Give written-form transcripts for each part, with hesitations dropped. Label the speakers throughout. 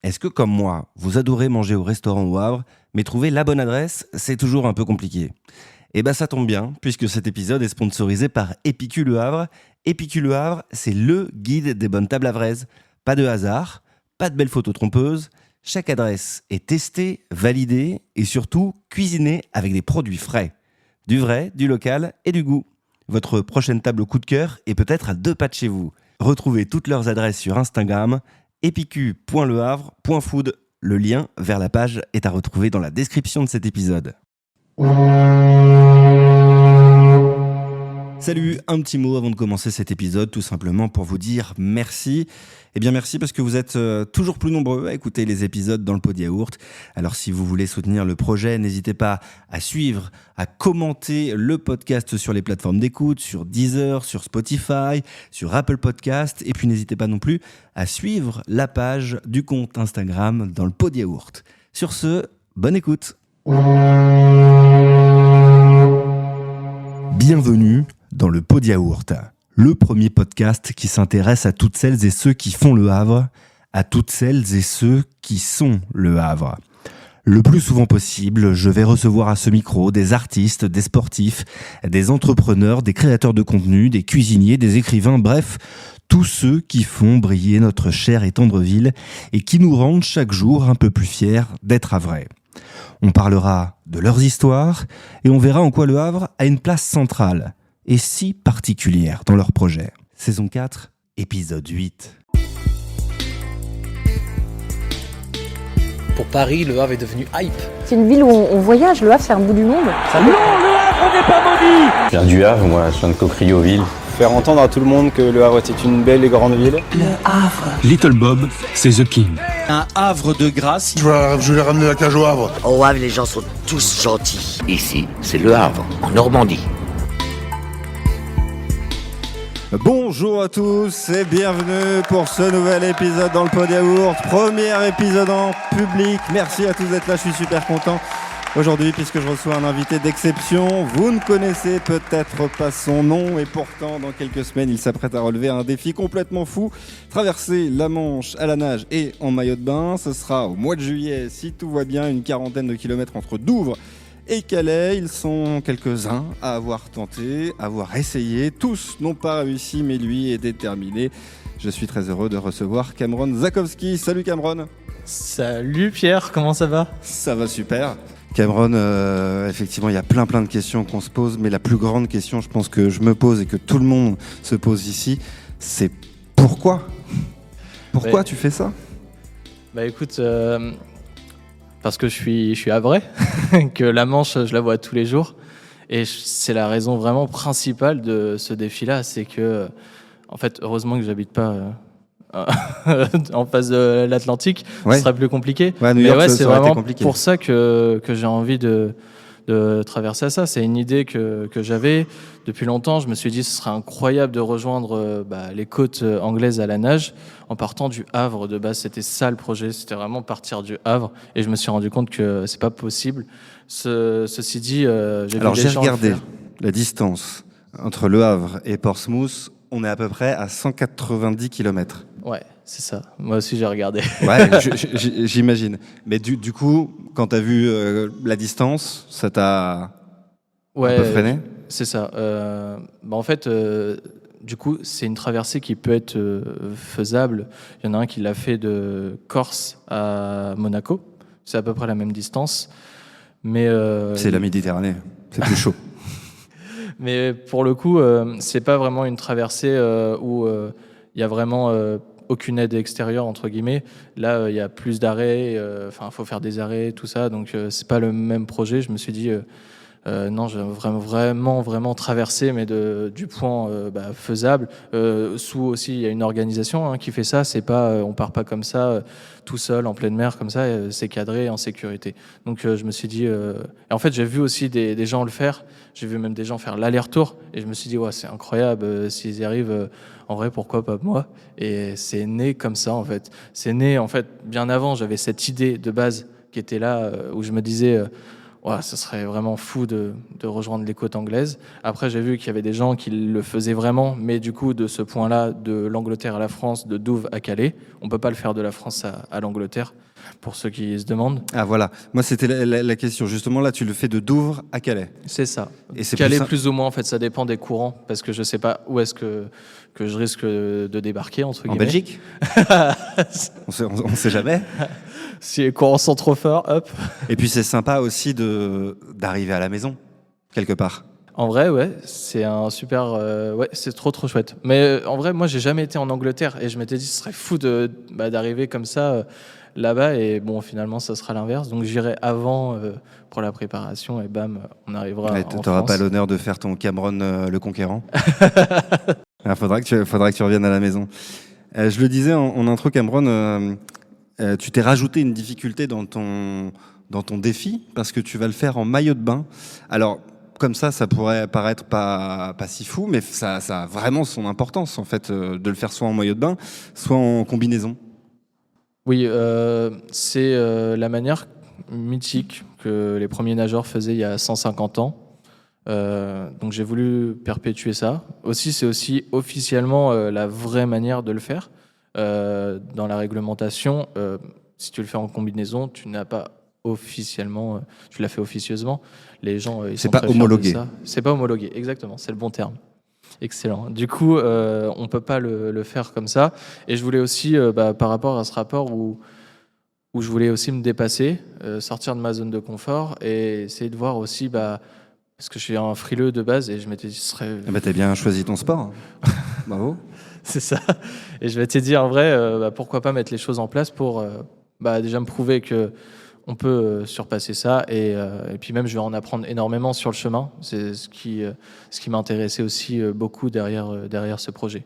Speaker 1: Est-ce que, comme moi, vous adorez manger au restaurant au Havre, mais trouver la bonne adresse, c'est toujours un peu compliqué? Eh ben ça tombe bien, puisque cet épisode est sponsorisé par Épicule Le Havre. Épicule Le Havre, c'est le guide des bonnes tables havraises. Pas de hasard, pas de belles photos trompeuses. Chaque adresse est testée, validée et surtout cuisinée avec des produits frais. Du vrai, du local et du goût. Votre prochaine table coup de cœur est peut-être à 2 pas de chez vous. Retrouvez toutes leurs adresses sur Instagram, epicu.lehavre.food. Le lien vers la page est à retrouver dans la description de cet épisode. Salut, un petit mot avant de commencer cet épisode, tout simplement pour vous dire merci. Eh bien merci parce que vous êtes toujours plus nombreux à écouter les épisodes dans le pot de yaourt. Alors si vous voulez soutenir le projet, n'hésitez pas à suivre, à commenter le podcast sur les plateformes d'écoute, sur Deezer, sur Spotify, sur Apple Podcast. Et puis n'hésitez pas non plus à suivre la page du compte Instagram dans le pot de yaourt. Sur ce, bonne écoute. Bienvenue dans le pot de yaourt, le premier podcast qui s'intéresse à toutes celles et ceux qui font le Havre, à toutes celles et ceux qui sont le Havre. Le plus souvent possible, je vais recevoir à ce micro des artistes, des sportifs, des entrepreneurs, des créateurs de contenu, des cuisiniers, des écrivains, bref, tous ceux qui font briller notre chère et tendre ville et qui nous rendent chaque jour un peu plus fiers d'être havrais. On parlera de leurs histoires et on verra en quoi le Havre a une place centrale et si particulière dans leur projet. Saison 4, épisode 8.
Speaker 2: Pour Paris, Le Havre est devenu hype.
Speaker 3: C'est une ville où on voyage, Le Havre c'est un bout du monde.
Speaker 4: Non, Le Havre n'est pas maudit.
Speaker 5: Je viens du Havre, moi, je viens de Cocrioville.
Speaker 6: Faire entendre à tout le monde que Le Havre était une belle et grande ville.
Speaker 3: Le Havre.
Speaker 4: Little Bob, c'est The King.
Speaker 7: Un havre de grâce.
Speaker 8: Je vais ramener la cage au Havre.
Speaker 9: Au Havre, les gens sont tous gentils.
Speaker 10: Ici, c'est Le Havre, en Normandie.
Speaker 1: Bonjour à tous et bienvenue pour ce nouvel épisode dans le pot de yaourt. Premier épisode en public. Merci à tous d'être là, je suis super content. Aujourd'hui, puisque je reçois un invité d'exception, vous ne connaissez peut-être pas son nom et pourtant, dans quelques semaines, il s'apprête à relever un défi complètement fou. Traverser la Manche à la nage et en maillot de bain. Ce sera au mois de juillet, si tout va bien, une 40aine de kilomètres entre Douvres et Calais. Ils sont quelques-uns à avoir tenté, à avoir essayé. Tous n'ont pas réussi, mais lui est déterminé. Je suis très heureux de recevoir Cameron Zakowski. Salut Cameron.
Speaker 11: Salut Pierre, comment ça va ?
Speaker 1: Ça va super. Cameron, effectivement, il y a plein de questions qu'on se pose, mais la plus grande question, je pense que je me pose et que tout le monde se pose ici, c'est pourquoi ? Pourquoi tu fais ça ?
Speaker 11: Bah écoute, parce que je suis havrais, que la Manche, je la vois tous les jours, et c'est la raison vraiment principale de ce défi-là, c'est que, en fait, heureusement que j'habite pas en face de l'Atlantique,
Speaker 1: ouais.
Speaker 11: Ce serait plus compliqué.
Speaker 1: Ouais,
Speaker 11: mais
Speaker 1: York,
Speaker 11: ouais,
Speaker 1: ça
Speaker 11: c'est
Speaker 1: aurait été
Speaker 11: vraiment
Speaker 1: compliqué.
Speaker 11: pour ça que j'ai envie de traverser ça. C'est une idée que j'avais depuis longtemps. Je me suis dit ce serait incroyable de rejoindre les côtes anglaises à la nage en partant du Havre. De base, c'était ça le projet. C'était vraiment partir du Havre. Et je me suis rendu compte que c'est pas possible. Ceci dit,
Speaker 1: j'ai regardé la distance entre Le Havre et Portsmouth. On est à peu près à 190 km.
Speaker 11: Ouais, c'est ça. Moi aussi, j'ai regardé.
Speaker 1: Ouais, j'imagine. Mais du coup, quand tu as vu la distance, ça t'a un peu freiné ?
Speaker 11: C'est ça. En fait, du coup, c'est une traversée qui peut être faisable. Il y en a un qui l'a fait de Corse à Monaco. C'est à peu près la même distance. Mais
Speaker 1: c'est la Méditerranée. C'est plus chaud.
Speaker 11: Mais pour le coup, c'est pas vraiment une traversée où il y a vraiment aucune aide extérieure entre guillemets. Là, il y a plus d'arrêts. Faut faire des arrêts, tout ça. Donc, c'est pas le même projet. Je me suis dit non, je veux vraiment traverser, mais du point faisable. Sous aussi, il y a une organisation qui fait ça. C'est pas, on part pas comme ça tout seul en pleine mer comme ça. C'est cadré en sécurité. Donc, je me suis dit. Et en fait, j'ai vu aussi des gens le faire. J'ai vu même des gens faire l'aller-retour. Et je me suis dit ouais, c'est incroyable. S'ils y arrivent, en vrai, pourquoi pas moi ? Et c'est né comme ça en fait. C'est né en fait bien avant. J'avais cette idée de base qui était là où je me disais. ouais, ça serait vraiment fou de rejoindre les côtes anglaises. Après, j'ai vu qu'il y avait des gens qui le faisaient vraiment, mais du coup, de ce point-là, de l'Angleterre à la France, de Douvres à Calais, on peut pas le faire de la France à l'Angleterre, pour ceux qui se demandent.
Speaker 1: Ah voilà, moi c'était la question. Justement là, tu le fais de Douvres à Calais.
Speaker 11: C'est ça.
Speaker 1: Et c'est
Speaker 11: Calais
Speaker 1: plus
Speaker 11: plus ou moins, en fait, ça dépend des courants, parce que je sais pas où est-ce que je risque de débarquer, entre guillemets.
Speaker 1: En Belgique. On sait jamais.
Speaker 11: Si les courants sont trop forts, hop.
Speaker 1: Et puis c'est sympa aussi d'arriver à la maison, quelque part.
Speaker 11: En vrai, ouais, c'est un super... ouais, c'est trop chouette. Mais en vrai, moi, j'ai jamais été en Angleterre, et je m'étais dit, ce serait fou d'arriver comme ça là-bas, et bon, finalement, ça sera l'inverse. Donc j'irai avant pour la préparation, et bam, on arrivera en France.
Speaker 1: T'auras pas l'honneur de faire ton Cameron le Conquérant. Faudra que tu reviennes à la maison. Je le disais en intro, Cameron, tu t'es rajouté une difficulté dans ton défi parce que tu vas le faire en maillot de bain. Alors, comme ça pourrait paraître pas si fou, mais ça a vraiment son importance en fait de le faire soit en maillot de bain, soit en combinaison.
Speaker 11: Oui, c'est la manière mythique que les premiers nageurs faisaient il y a 150 ans. Donc j'ai voulu perpétuer ça. C'est aussi officiellement la vraie manière de le faire. Dans la réglementation, si tu le fais en combinaison, tu n'as pas officiellement, tu l'as fait officieusement. Les gens, ils
Speaker 1: c'est
Speaker 11: sont
Speaker 1: pas
Speaker 11: très fiers de
Speaker 1: homologué.
Speaker 11: ça. C'est pas homologué, exactement, c'est le bon terme. Excellent. Du coup, on peut pas le faire comme ça. Et je voulais aussi, par rapport à ce rapport où je voulais aussi me dépasser, sortir de ma zone de confort et essayer de voir aussi, parce que je suis un frileux de base et je m'étais dit, ce serait...
Speaker 1: T'as bien choisi ton sport. Bravo.
Speaker 11: C'est ça. Et je m'étais dit, en vrai, pourquoi pas mettre les choses en place pour déjà me prouver que on peut surpasser ça et puis même je vais en apprendre énormément sur le chemin. C'est ce qui m'intéressait aussi beaucoup derrière ce projet.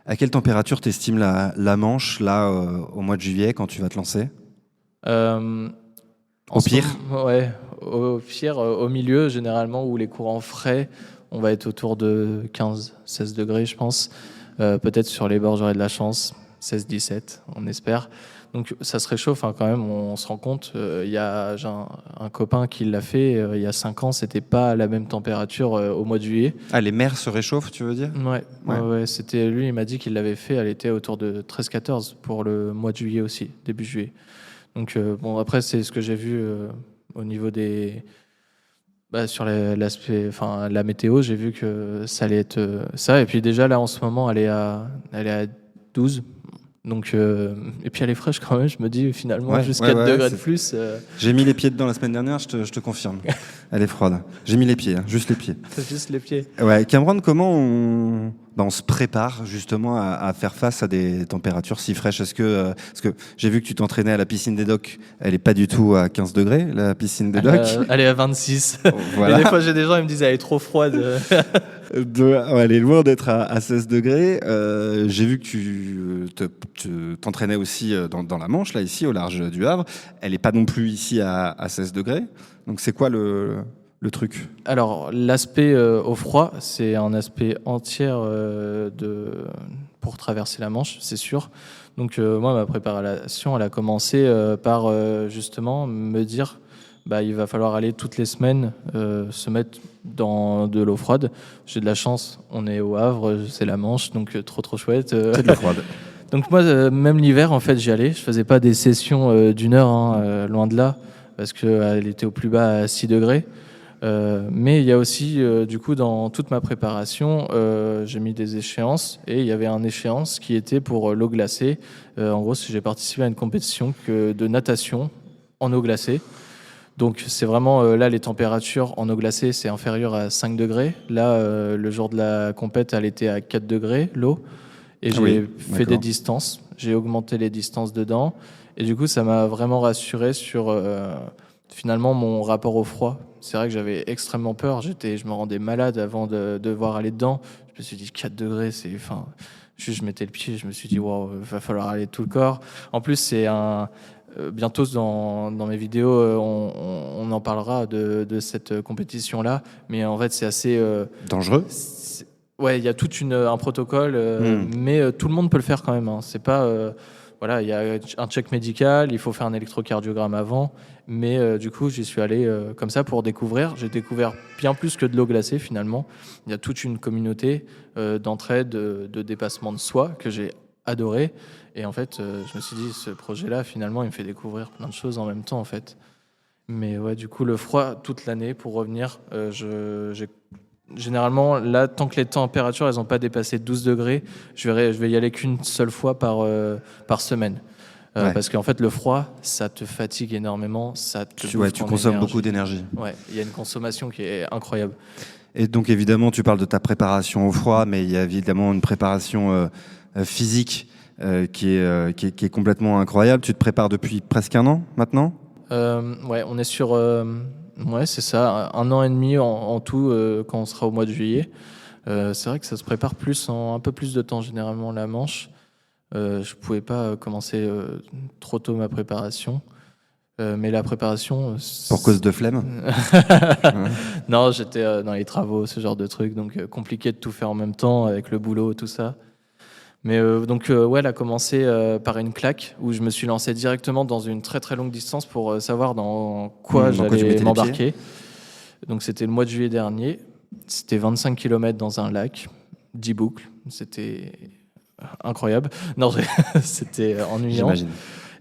Speaker 1: À quelle température t'estimes la Manche là au mois de juillet quand tu vas te lancer? Au pire?
Speaker 11: Ouais, au pire, au milieu généralement où les courants frais, on va être autour de 15-16 degrés je pense. Peut-être sur les bords j'aurai de la chance, 16-17 on espère. Donc ça se réchauffe quand même, on se rend compte. J'ai un copain qui l'a fait il y a 5 ans, c'était pas la même température au mois de juillet.
Speaker 1: Ah, les mers se réchauffent, tu veux dire?
Speaker 11: Ouais, c'était lui, il m'a dit qu'il l'avait fait, elle était autour de 13-14 pour le mois de juillet aussi, début juillet. Donc après c'est ce que j'ai vu au niveau des... sur l'aspect, la météo, j'ai vu que ça allait être ça. Et puis déjà là en ce moment, elle est à 12. Donc, et puis elle est fraîche quand même, je me dis finalement jusqu'à 4 degrés de plus.
Speaker 1: J'ai mis les pieds dedans la semaine dernière, je te confirme. Elle est froide. J'ai mis les pieds, juste les pieds.
Speaker 11: Juste les pieds.
Speaker 1: Ouais, Cameron, comment on se prépare justement à faire face à des températures si fraîches? Parce que j'ai vu que tu t'entraînais à la piscine des docks, elle est pas du tout à 15 degrés, la piscine des docks.
Speaker 11: Elle est à 26.
Speaker 1: Voilà.
Speaker 11: Et des fois j'ai des gens, ils me disent elle est trop froide.
Speaker 1: Elle est loin d'être à 16 degrés. J'ai vu que tu t'entraînais aussi dans la Manche, là, ici, au large du Havre. Elle n'est pas non plus ici à 16 degrés. Donc, c'est quoi le truc?
Speaker 11: Alors, l'aspect au froid, c'est un aspect entier pour traverser la Manche, c'est sûr. Donc, moi, ma préparation, elle a commencé par justement me dire il va falloir aller toutes les semaines se mettre dans de l'eau froide. J'ai de la chance, on est au Havre, c'est la Manche, donc trop chouette.
Speaker 1: C'est de l'eau froide.
Speaker 11: Donc moi, même l'hiver, en fait, j'y allais. Je faisais pas des sessions d'une heure, loin de là, parce qu'elle était au plus bas à 6 degrés. Mais il y a aussi, du coup, dans toute ma préparation, j'ai mis des échéances, et il y avait une échéance qui était pour l'eau glacée. En gros, j'ai participé à une compétition de natation en eau glacée. Donc c'est vraiment là les températures en eau glacée c'est inférieur à 5 degrés. Là le jour de la compète elle était à 4 degrés l'eau et j'ai fait des distances. J'ai augmenté les distances dedans et du coup ça m'a vraiment rassuré sur finalement mon rapport au froid. C'est vrai que j'avais extrêmement peur. Je me rendais malade avant de devoir aller dedans. Je me suis dit 4 degrés je mettais le pied, je me suis dit wow, va falloir aller tout le corps. En plus c'est bientôt dans mes vidéos, on en parlera de cette compétition-là, mais en fait c'est assez
Speaker 1: dangereux. Ouais,
Speaker 11: il y a tout un protocole, mais tout le monde peut le faire quand même. Hein. C'est pas voilà, il y a un check médical, il faut faire un électrocardiogramme avant. Mais du coup, j'y suis allé comme ça pour découvrir. J'ai découvert bien plus que de l'eau glacée finalement. Il y a toute une communauté d'entraide, de dépassement de soi que j'ai adoré. Et en fait, je me suis dit, ce projet-là, finalement, il me fait découvrir plein de choses en même temps, en fait. Mais ouais, du coup, le froid toute l'année, pour revenir, généralement, là, tant que les températures, elles n'ont pas dépassé 12 degrés, je vais y aller qu'une seule fois par semaine. Parce qu'en fait, le froid, ça te fatigue énormément, tu
Speaker 1: consommes beaucoup d'énergie.
Speaker 11: Ouais, il y a une consommation qui est incroyable.
Speaker 1: Et donc, évidemment, tu parles de ta préparation au froid, mais il y a évidemment une préparation physique qui est complètement incroyable. Tu te prépares depuis presque un an, maintenant ?
Speaker 11: Ouais, on est sur... ouais, c'est ça, 1 an et demi en tout quand on sera au mois de juillet. C'est vrai que ça se prépare un peu plus de temps, généralement, la manche. Je pouvais pas commencer trop tôt ma préparation, mais la préparation...
Speaker 1: Pour cause de flemme.
Speaker 11: Non, j'étais dans les travaux, ce genre de trucs, donc compliqué de tout faire en même temps avec le boulot, tout ça. Mais donc, ouais, elle a commencé par une claque où je me suis lancé directement dans une très très longue distance pour savoir dans quoi j'allais m'embarquer. Donc, c'était le mois de juillet dernier. C'était 25 km dans un lac, 10 boucles. C'était incroyable. Non, c'était ennuyant.
Speaker 1: J'imagine.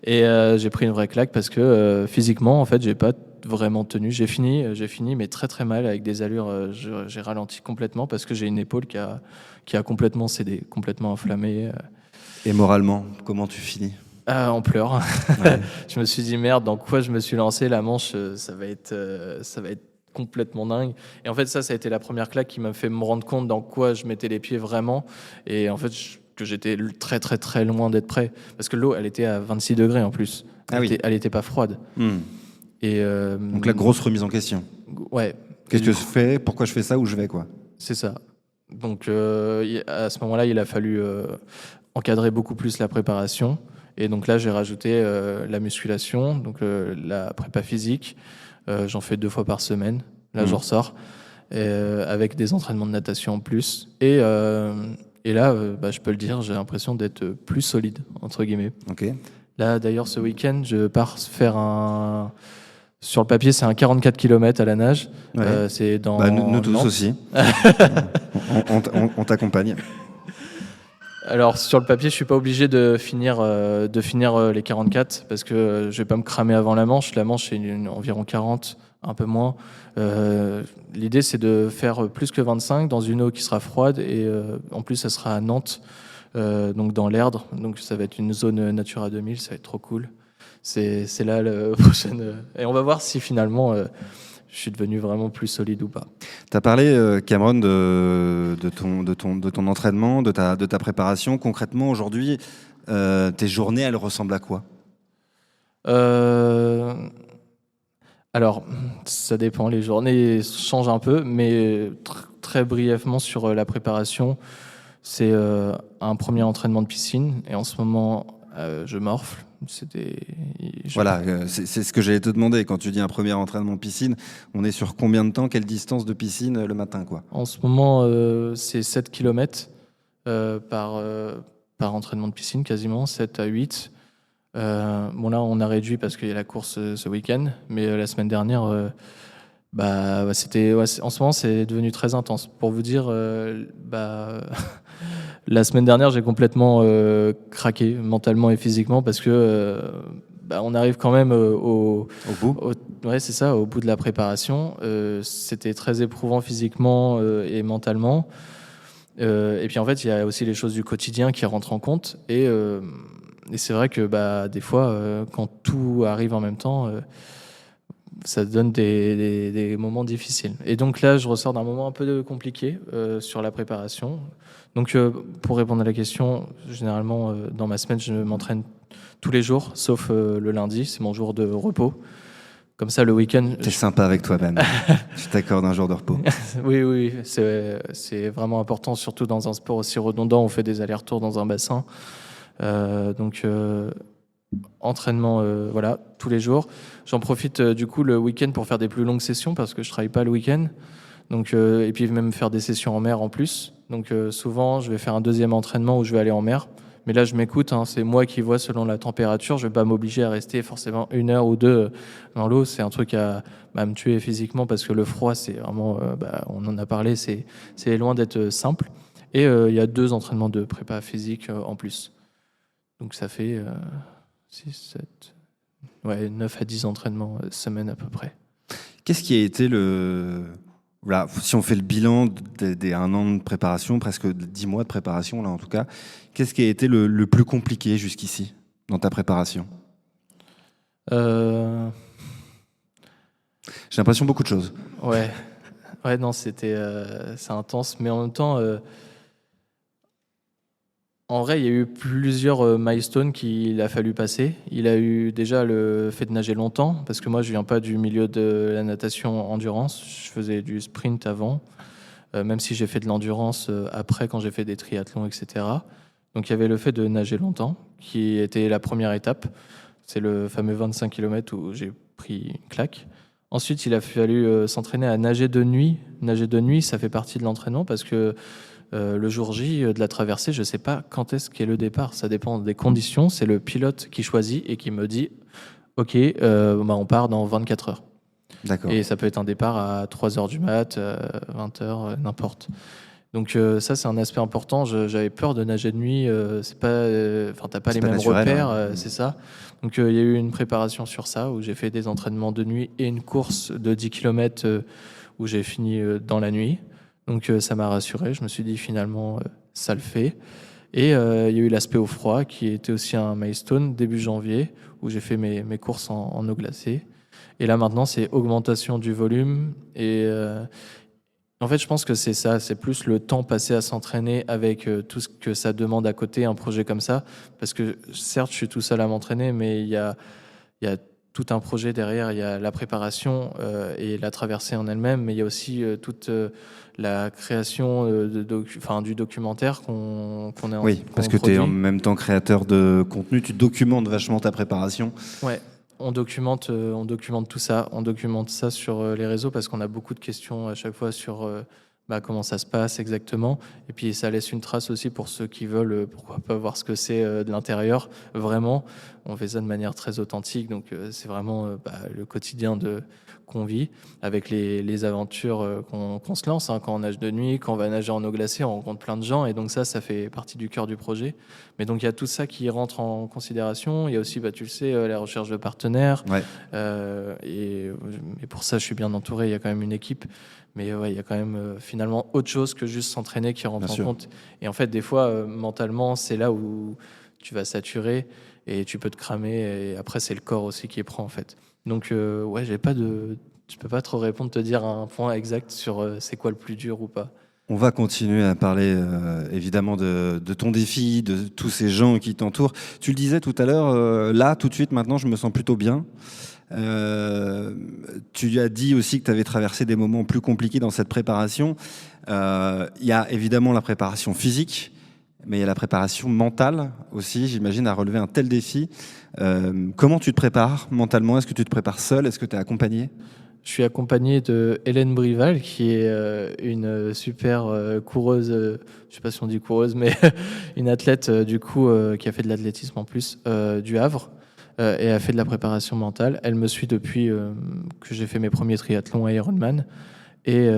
Speaker 11: Et j'ai pris une vraie claque parce que physiquement, en fait, j'ai pas vraiment tenu. J'ai fini, mais très très mal avec des allures. J'ai ralenti complètement parce que j'ai une épaule qui a complètement cédé, complètement inflammée.
Speaker 1: Et moralement, comment tu finis ?
Speaker 11: En pleurs. Ouais. Je me suis dit merde, dans quoi je me suis lancé ? La manche, ça va être complètement dingue. Et en fait, ça a été la première claque qui m'a fait me rendre compte dans quoi je mettais les pieds vraiment. Et en fait, que j'étais très très très loin d'être prêt. Parce que l'eau, elle était à 26 degrés en plus. Elle était pas froide. Et
Speaker 1: donc la grosse remise en question.
Speaker 11: Ouais.
Speaker 1: Qu'est-ce que je fais ? Pourquoi je fais ça ? Où je vais, quoi ? C'est
Speaker 11: ça. Donc à ce moment-là, il a fallu encadrer beaucoup plus la préparation. Et donc là, j'ai rajouté la musculation, donc la prépa physique. J'en fais 2 fois par semaine. Là, je ressors. Avec des entraînements de natation en plus. Et là, je peux le dire, j'ai l'impression d'être plus solide, entre guillemets.
Speaker 1: Ok.
Speaker 11: Là, d'ailleurs, ce week-end, je pars faire sur le papier, c'est un 44 km à la nage.
Speaker 1: Ouais.
Speaker 11: C'est dans
Speaker 1: nous tous
Speaker 11: Nantes.
Speaker 1: aussi. on t'accompagne.
Speaker 11: Alors, sur le papier, je suis pas obligé de finir les 44 parce que je vais pas me cramer avant la manche. La manche, c'est environ 40, un peu moins. L'idée, c'est de faire plus que 25 dans une eau qui sera froide et en plus, ça sera à Nantes, donc dans l'Erdre. Donc, ça va être une zone Natura 2000, ça va être trop cool. C'est là le prochain. Et on va voir si finalement je suis devenu vraiment plus solide ou pas.
Speaker 1: Tu as parlé, Cameron, de ton entraînement, de ta préparation. Concrètement, aujourd'hui, tes journées, elles ressemblent à quoi ?
Speaker 11: Alors, ça dépend. Les journées changent un peu, mais très brièvement sur la préparation, c'est un premier entraînement de piscine. Et en ce moment, je morfle.
Speaker 1: Voilà, c'est ce que j'allais te demander. Quand tu dis un premier entraînement de piscine, on est sur combien de temps, quelle distance de piscine le matin, quoi ?
Speaker 11: En ce moment, c'est 7 km par entraînement de piscine, quasiment 7 à 8. Bon, là, on a réduit parce qu'il y a la course ce week-end, mais la semaine dernière, c'était, en ce moment, c'est devenu très intense. Pour vous dire, la semaine dernière, j'ai complètement craqué mentalement et physiquement parce que on arrive quand même au
Speaker 1: bout.
Speaker 11: Ouais, c'est ça, au bout de la préparation. C'était très éprouvant physiquement et mentalement. Et puis en fait, il y a aussi les choses du quotidien qui rentrent en compte. Et c'est vrai que des fois, quand tout arrive en même temps, ça donne des moments difficiles. Et donc là, je ressors d'un moment un peu compliqué sur la préparation. Donc pour répondre à la question, généralement, dans ma semaine, je m'entraîne tous les jours, sauf le lundi, c'est mon jour de repos. Comme ça, le week-end...
Speaker 1: T'es sympa avec toi-même. Tu t'accordes un jour de repos.
Speaker 11: Oui, c'est vraiment important, surtout dans un sport aussi redondant. On fait des allers-retours dans un bassin. Donc, entraînement, voilà, tous les jours. J'en profite du coup le week-end pour faire des plus longues sessions parce que je travaille pas le week-end. Donc, et puis même faire des sessions en mer en plus. Donc, souvent, je vais faire un deuxième entraînement où je vais aller en mer. Mais là, je m'écoute, hein, c'est moi qui vois selon la température. Je vais pas m'obliger à rester forcément 1 heure ou 2 dans l'eau. C'est un truc à me tuer physiquement parce que le froid, c'est vraiment, on en a parlé, c'est loin d'être simple. Et il y a 2 entraînements de prépa physique en plus. Donc ça fait 6, 7, 9 à 10 entraînements semaine à peu près.
Speaker 1: Qu'est-ce qui a été voilà, si on fait le bilan des 1 an de préparation, presque 10 mois de préparation là en tout cas, qu'est-ce qui a été le plus compliqué jusqu'ici dans ta préparation ? J'ai l'impression beaucoup de choses.
Speaker 11: Ouais, non, c'est intense, mais en même temps, en vrai, il y a eu plusieurs milestones qu'il a fallu passer. Il a eu déjà le fait de nager longtemps, parce que moi, je viens pas du milieu de la natation endurance. Je faisais du sprint avant, même si j'ai fait de l'endurance après, quand j'ai fait des triathlons, etc. Donc, il y avait le fait de nager longtemps, qui était la première étape. C'est le fameux 25 km où j'ai pris une claque. Ensuite, il a fallu s'entraîner à nager de nuit. Nager de nuit, ça fait partie de l'entraînement, parce que le jour J de la traversée, je ne sais pas quand est-ce qu'est le départ. Ça dépend des conditions. C'est le pilote qui choisit et qui me dit « Ok, on part dans 24 heures. »
Speaker 1: D'accord.
Speaker 11: Et ça peut être un départ à 3 heures du mat, 20 heures, n'importe. Donc ça, c'est un aspect important. J'avais peur de nager de nuit. C'est pas, t'as pas les mêmes
Speaker 1: naturel,
Speaker 11: repères,
Speaker 1: hein.
Speaker 11: c'est ça. Donc il y a eu une préparation sur ça, où j'ai fait des entraînements de nuit et une course de 10 km où j'ai fini dans la nuit. Donc ça m'a rassuré, je me suis dit finalement ça le fait. Et il y a eu l'aspect au froid qui était aussi un milestone début janvier où j'ai fait mes courses en eau glacée. Et là maintenant c'est augmentation du volume et en fait je pense que c'est ça, c'est plus le temps passé à s'entraîner avec tout ce que ça demande à côté, un projet comme ça. Parce que certes je suis tout seul à m'entraîner, mais il y a tout un projet derrière, il y a la préparation et la traversée en elle-même, mais il y a aussi toute la création du documentaire qu'on est en
Speaker 1: Oui, parce que tu es en même temps créateur de contenu, tu documentes vachement ta préparation.
Speaker 11: Ouais, on documente tout ça, on documente ça sur les réseaux parce qu'on a beaucoup de questions à chaque fois sur comment ça se passe exactement. Et puis ça laisse une trace aussi pour ceux qui veulent, pourquoi pas voir ce que c'est de l'intérieur. Vraiment, on fait ça de manière très authentique. Donc c'est vraiment le quotidien qu'on vit avec les aventures qu'on se lance. Hein, quand on nage de nuit, quand on va nager en eau glacée, on rencontre plein de gens. Et donc ça fait partie du cœur du projet. Mais donc il y a tout ça qui rentre en considération. Il y a aussi, tu le sais, la recherche de partenaires.
Speaker 1: Ouais.
Speaker 11: Et pour ça, je suis bien entouré. Il y a quand même une équipe. Mais il y a quand même finalement autre chose que juste s'entraîner qui rentre en compte. Et en fait, des fois, mentalement, c'est là où tu vas saturer et tu peux te cramer. Et après, c'est le corps aussi qui prend, en fait. Donc, je peux pas trop répondre, te dire un point exact sur c'est quoi le plus dur ou pas.
Speaker 1: On va continuer à parler évidemment de ton défi, de tous ces gens qui t'entourent. Tu le disais tout à l'heure, là, tout de suite, maintenant, je me sens plutôt bien. Tu as dit aussi que tu avais traversé des moments plus compliqués dans cette préparation. Il y a évidemment la préparation physique, mais il y a la préparation mentale aussi, j'imagine, à relever un tel défi. Comment tu te prépares mentalement ? Est-ce que tu te prépares seul ? Est-ce que tu es accompagné ?
Speaker 11: Je suis accompagné de Hélène Brival, qui est une super coureuse, je sais pas si on dit coureuse, mais une athlète du coup qui a fait de l'athlétisme en plus du Havre. Et a fait de la préparation mentale. Elle me suit depuis que j'ai fait mes premiers triathlons à Ironman. Et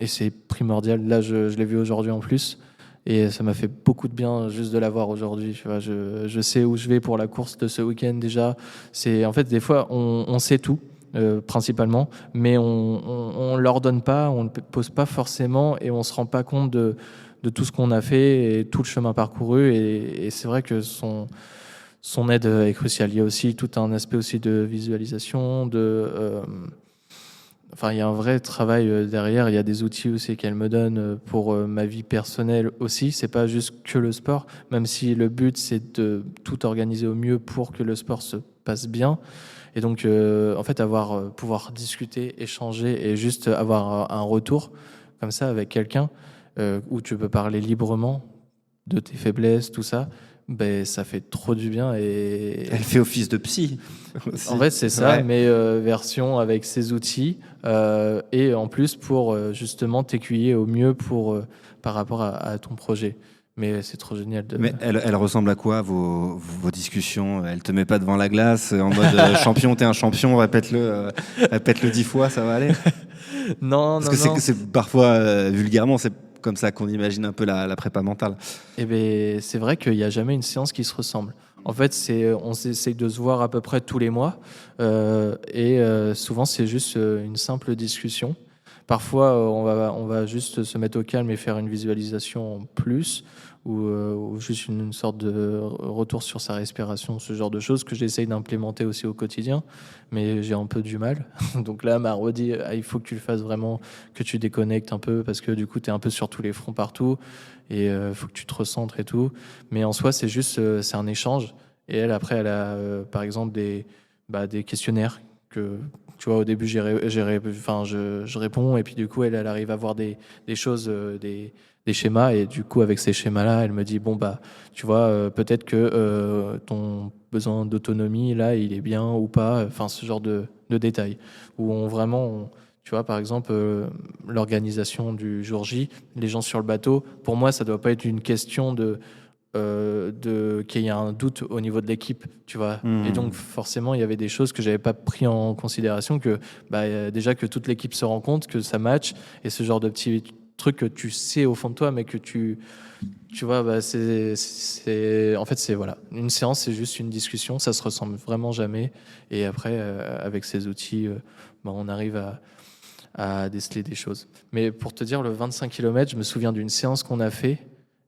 Speaker 11: c'est primordial. Là, je l'ai vu aujourd'hui en plus. Et ça m'a fait beaucoup de bien juste de la voir aujourd'hui. Tu vois, je sais où je vais pour la course de ce week-end déjà. En fait, des fois, on sait tout, principalement, mais on ne leur donne pas, on ne pose pas forcément et on ne se rend pas compte de tout ce qu'on a fait et tout le chemin parcouru. Et c'est vrai que son aide est cruciale. Il y a aussi tout un aspect aussi de visualisation, il y a un vrai travail derrière. Il y a des outils aussi qu'elle me donne pour ma vie personnelle aussi. C'est pas juste que le sport, même si le but c'est de tout organiser au mieux pour que le sport se passe bien. Et donc, en fait, pouvoir discuter, échanger et juste avoir un retour comme ça avec quelqu'un où tu peux parler librement de tes faiblesses, tout ça. Ça fait trop du bien. Et
Speaker 1: elle fait office de psy aussi.
Speaker 11: En fait, c'est ça,
Speaker 1: ouais.
Speaker 11: mais version avec ses outils et en plus pour justement t'aiguiller au mieux par rapport à ton projet. Mais c'est trop génial.
Speaker 1: Mais elle ressemble à quoi vos discussions? Elle te met pas devant la glace en mode champion, t'es un champion, répète-le 10 fois, ça va aller?
Speaker 11: Non,
Speaker 1: Parce que c'est parfois vulgairement, c'est comme ça qu'on imagine un peu la prépa mentale.
Speaker 11: Eh ben, c'est vrai qu'il n'y a jamais une séance qui se ressemble. En fait, on essaye de se voir à peu près tous les mois souvent, c'est juste une simple discussion. Parfois, on va juste se mettre au calme et faire une visualisation en plus ou juste une sorte de retour sur sa respiration, ce genre de choses que j'essaye d'implémenter aussi au quotidien, mais j'ai un peu du mal. Donc là, elle m'a redit, il faut que tu le fasses vraiment, que tu déconnectes un peu parce que du coup, tu es un peu sur tous les fronts partout et il faut que tu te recentres et tout. Mais en soi, c'est juste, c'est un échange. Et elle, après, elle a par exemple des questionnaires que, tu vois, au début, je réponds et puis du coup, elle arrive à voir des choses, des schémas et du coup, avec ces schémas-là, elle me dit, bon, bah, tu vois, peut-être que ton besoin d'autonomie, là, il est bien ou pas, enfin, ce genre de détails où tu vois, par exemple, l'organisation du jour J, les gens sur le bateau, pour moi, ça doit pas être une question qu'il y a un doute au niveau de l'équipe, tu vois. Et donc forcément il y avait des choses que j'avais pas pris en considération, que déjà que toute l'équipe se rend compte que ça match et ce genre de petits trucs que tu sais au fond de toi mais que tu vois, en fait c'est voilà, une séance, c'est juste une discussion, ça se ressemble vraiment jamais et après avec ces outils on arrive à déceler des choses. Mais pour te dire, le 25 km, je me souviens d'une séance qu'on a fait.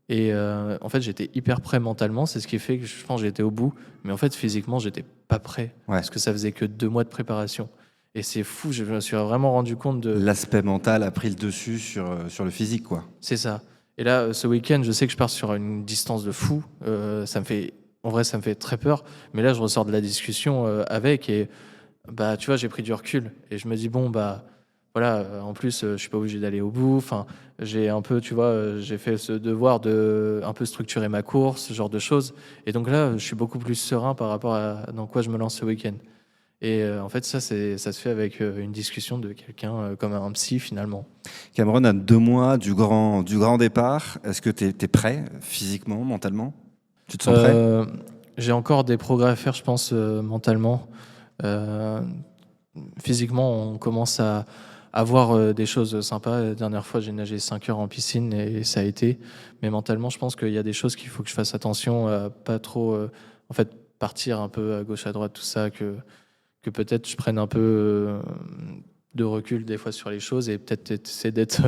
Speaker 11: Et en fait, j'étais hyper prêt mentalement. C'est ce qui fait que je pense que j'étais au bout. Mais en fait, physiquement, j'étais pas prêt. Ouais. Parce que ça faisait que 2 mois de préparation. Et c'est fou, je me suis vraiment rendu compte de...
Speaker 1: L'aspect mental a pris le dessus sur le physique, quoi.
Speaker 11: C'est ça. Et là, ce week-end, je sais que je pars sur une distance de fou. En vrai, ça me fait très peur. Mais là, je ressors de la discussion avec. Et tu vois, j'ai pris du recul. Et je me dis, bon, voilà, en plus, je suis pas obligé d'aller au bout. Enfin, j'ai un peu, tu vois, j'ai fait ce devoir de un peu structurer ma course, ce genre de choses. Et donc là, je suis beaucoup plus serein par rapport à dans quoi je me lance ce week-end. Et en fait, ça se fait avec une discussion de quelqu'un comme un psy, finalement.
Speaker 1: Cameron, à 2 mois du grand départ, est-ce que tu es prêt physiquement, mentalement? Tu te sens prêt?
Speaker 11: J'ai encore des progrès à faire, je pense, mentalement. Physiquement, on commence à avoir des choses sympas. La dernière fois, j'ai nagé 5 heures en piscine et ça a été. Mais mentalement, je pense qu'il y a des choses qu'il faut que je fasse attention à pas trop, en fait, partir un peu à gauche, à droite, tout ça, que peut-être je prenne un peu de recul des fois sur les choses et peut-être essayer d'être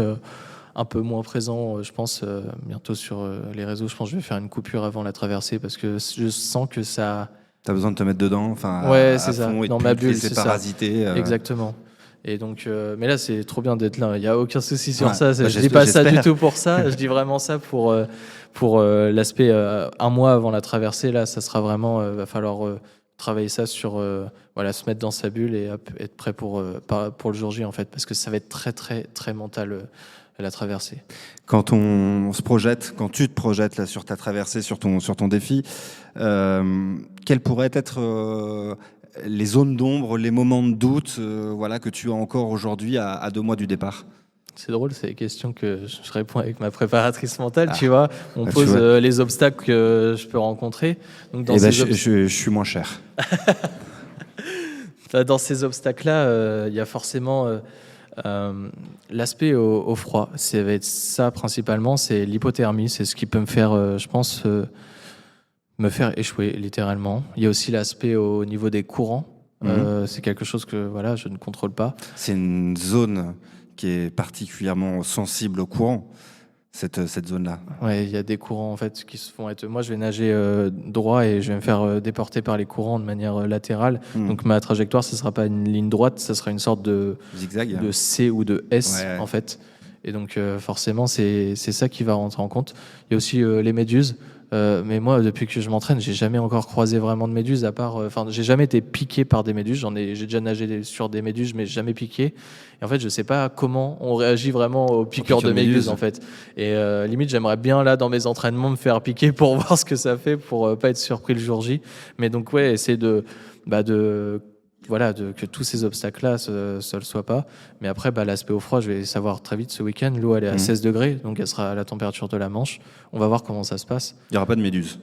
Speaker 11: un peu moins présent, je pense, bientôt sur les réseaux. Je pense que je vais faire une coupure avant la traversée parce que je sens que ça...
Speaker 1: T'as besoin de te mettre dedans, enfin,
Speaker 11: ouais,
Speaker 1: c'est ça.
Speaker 11: Dans ma bulle,
Speaker 1: c'est parasité.
Speaker 11: Exactement. Et donc, mais là, c'est trop bien d'être là. Il n'y a aucun souci sur
Speaker 1: ouais.
Speaker 11: ça. Je dis pas ça du tout pour ça. Je dis vraiment ça pour l'aspect 1 mois avant la traversée. Là, ça sera vraiment, va falloir travailler ça sur, se mettre dans sa bulle et être prêt pour le jour J, en fait, parce que ça va être très, très, très mental. La traversée.
Speaker 1: Quand on se projette, quand tu te projettes là sur ta traversée, sur ton défi, quelles pourraient être les zones d'ombre, les moments de doute, que tu as encore aujourd'hui à 2 mois du départ?
Speaker 11: C'est drôle, c'est les questions que je réponds avec ma préparatrice mentale, tu vois. On pose les obstacles que je peux rencontrer. Donc
Speaker 1: je suis moins cher.
Speaker 11: Dans ces obstacles-là, il y a forcément l'aspect au froid. Ça va être ça principalement, c'est l'hypothermie. C'est ce qui peut me faire, je pense, me faire échouer littéralement. Il y a aussi l'aspect au niveau des courants. C'est quelque chose que je ne contrôle pas.
Speaker 1: C'est une zone qui est particulièrement sensible au courant, cette zone-là.
Speaker 11: Ouais, il y a des courants en fait qui se font être. Moi, je vais nager droit et je vais me faire déporter par les courants de manière latérale. Donc ma trajectoire, ce sera pas une ligne droite, ça sera une sorte de
Speaker 1: zigzag,
Speaker 11: de C ou de S en fait. Et donc forcément, c'est ça qui va rentrer en compte. Il y a aussi les méduses. Mais moi, depuis que je m'entraîne, j'ai jamais encore croisé vraiment de méduses, à part, j'ai jamais été piqué par des méduses. J'ai déjà nagé sur des méduses, mais jamais piqué. Et en fait, je sais pas comment on réagit vraiment aux piqûres de méduses, en fait. Et limite, j'aimerais bien là dans mes entraînements me faire piquer pour voir ce que ça fait, pour pas être surpris le jour J. Mais donc essayer de voilà, que tous ces obstacles-là se le soient pas. Mais après, l'aspect au froid, je vais savoir très vite ce week-end. L'eau, elle est à 16 degrés, donc elle sera à la température de la Manche. On va voir comment ça se passe.
Speaker 1: Il n'y aura pas de méduse.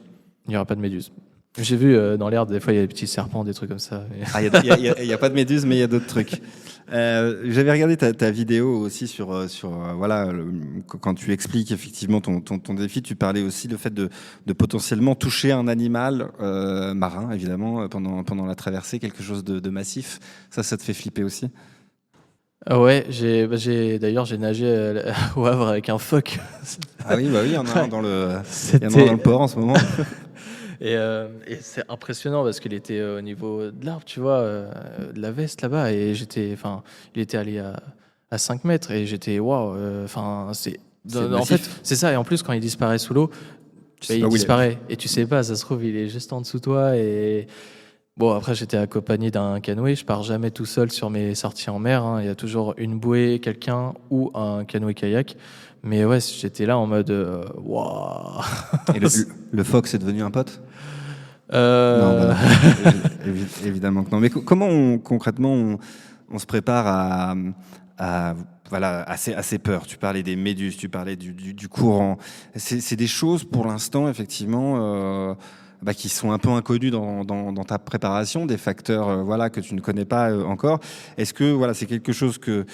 Speaker 11: Il n'y aura pas de méduse. J'ai vu dans l'air, des fois, il y a des petits serpents, des trucs comme ça.
Speaker 1: Il n'y a pas de méduse, mais il y a d'autres trucs. J'avais regardé ta vidéo aussi sur voilà, quand tu expliques effectivement ton défi, tu parlais aussi le fait de potentiellement toucher un animal marin, évidemment, pendant la traversée, quelque chose de massif. Ça te fait flipper aussi?
Speaker 11: Ouais, d'ailleurs j'ai nagé au Havre avec un phoque.
Speaker 1: Ah oui, il y en a un dans le port en ce moment.
Speaker 11: Et c'est impressionnant parce qu'il était au niveau de l'arbre, tu vois, de la veste là-bas, et il était allé à 5 mètres et j'étais waouh. En fait, c'est ça. Et en plus, quand il disparaît sous l'eau, il disparaît et tu sais pas, ça se trouve il est juste en dessous de toi. Et bon, après j'étais accompagné d'un canoë. Je pars jamais tout seul sur mes sorties en mer. Hein. Il y a toujours une bouée, quelqu'un ou un canoë-kayak. Mais ouais, j'étais là en mode waouh.
Speaker 1: Et le phoque, c'est devenu un pote?
Speaker 11: Non,
Speaker 1: évidemment que non. Mais comment concrètement on se prépare à ces peurs? Tu parlais des méduses, tu parlais du courant. C'est des choses pour l'instant effectivement qui sont un peu inconnus dans ta préparation, des facteurs que tu ne connais pas encore. Est-ce que c'est quelque chose que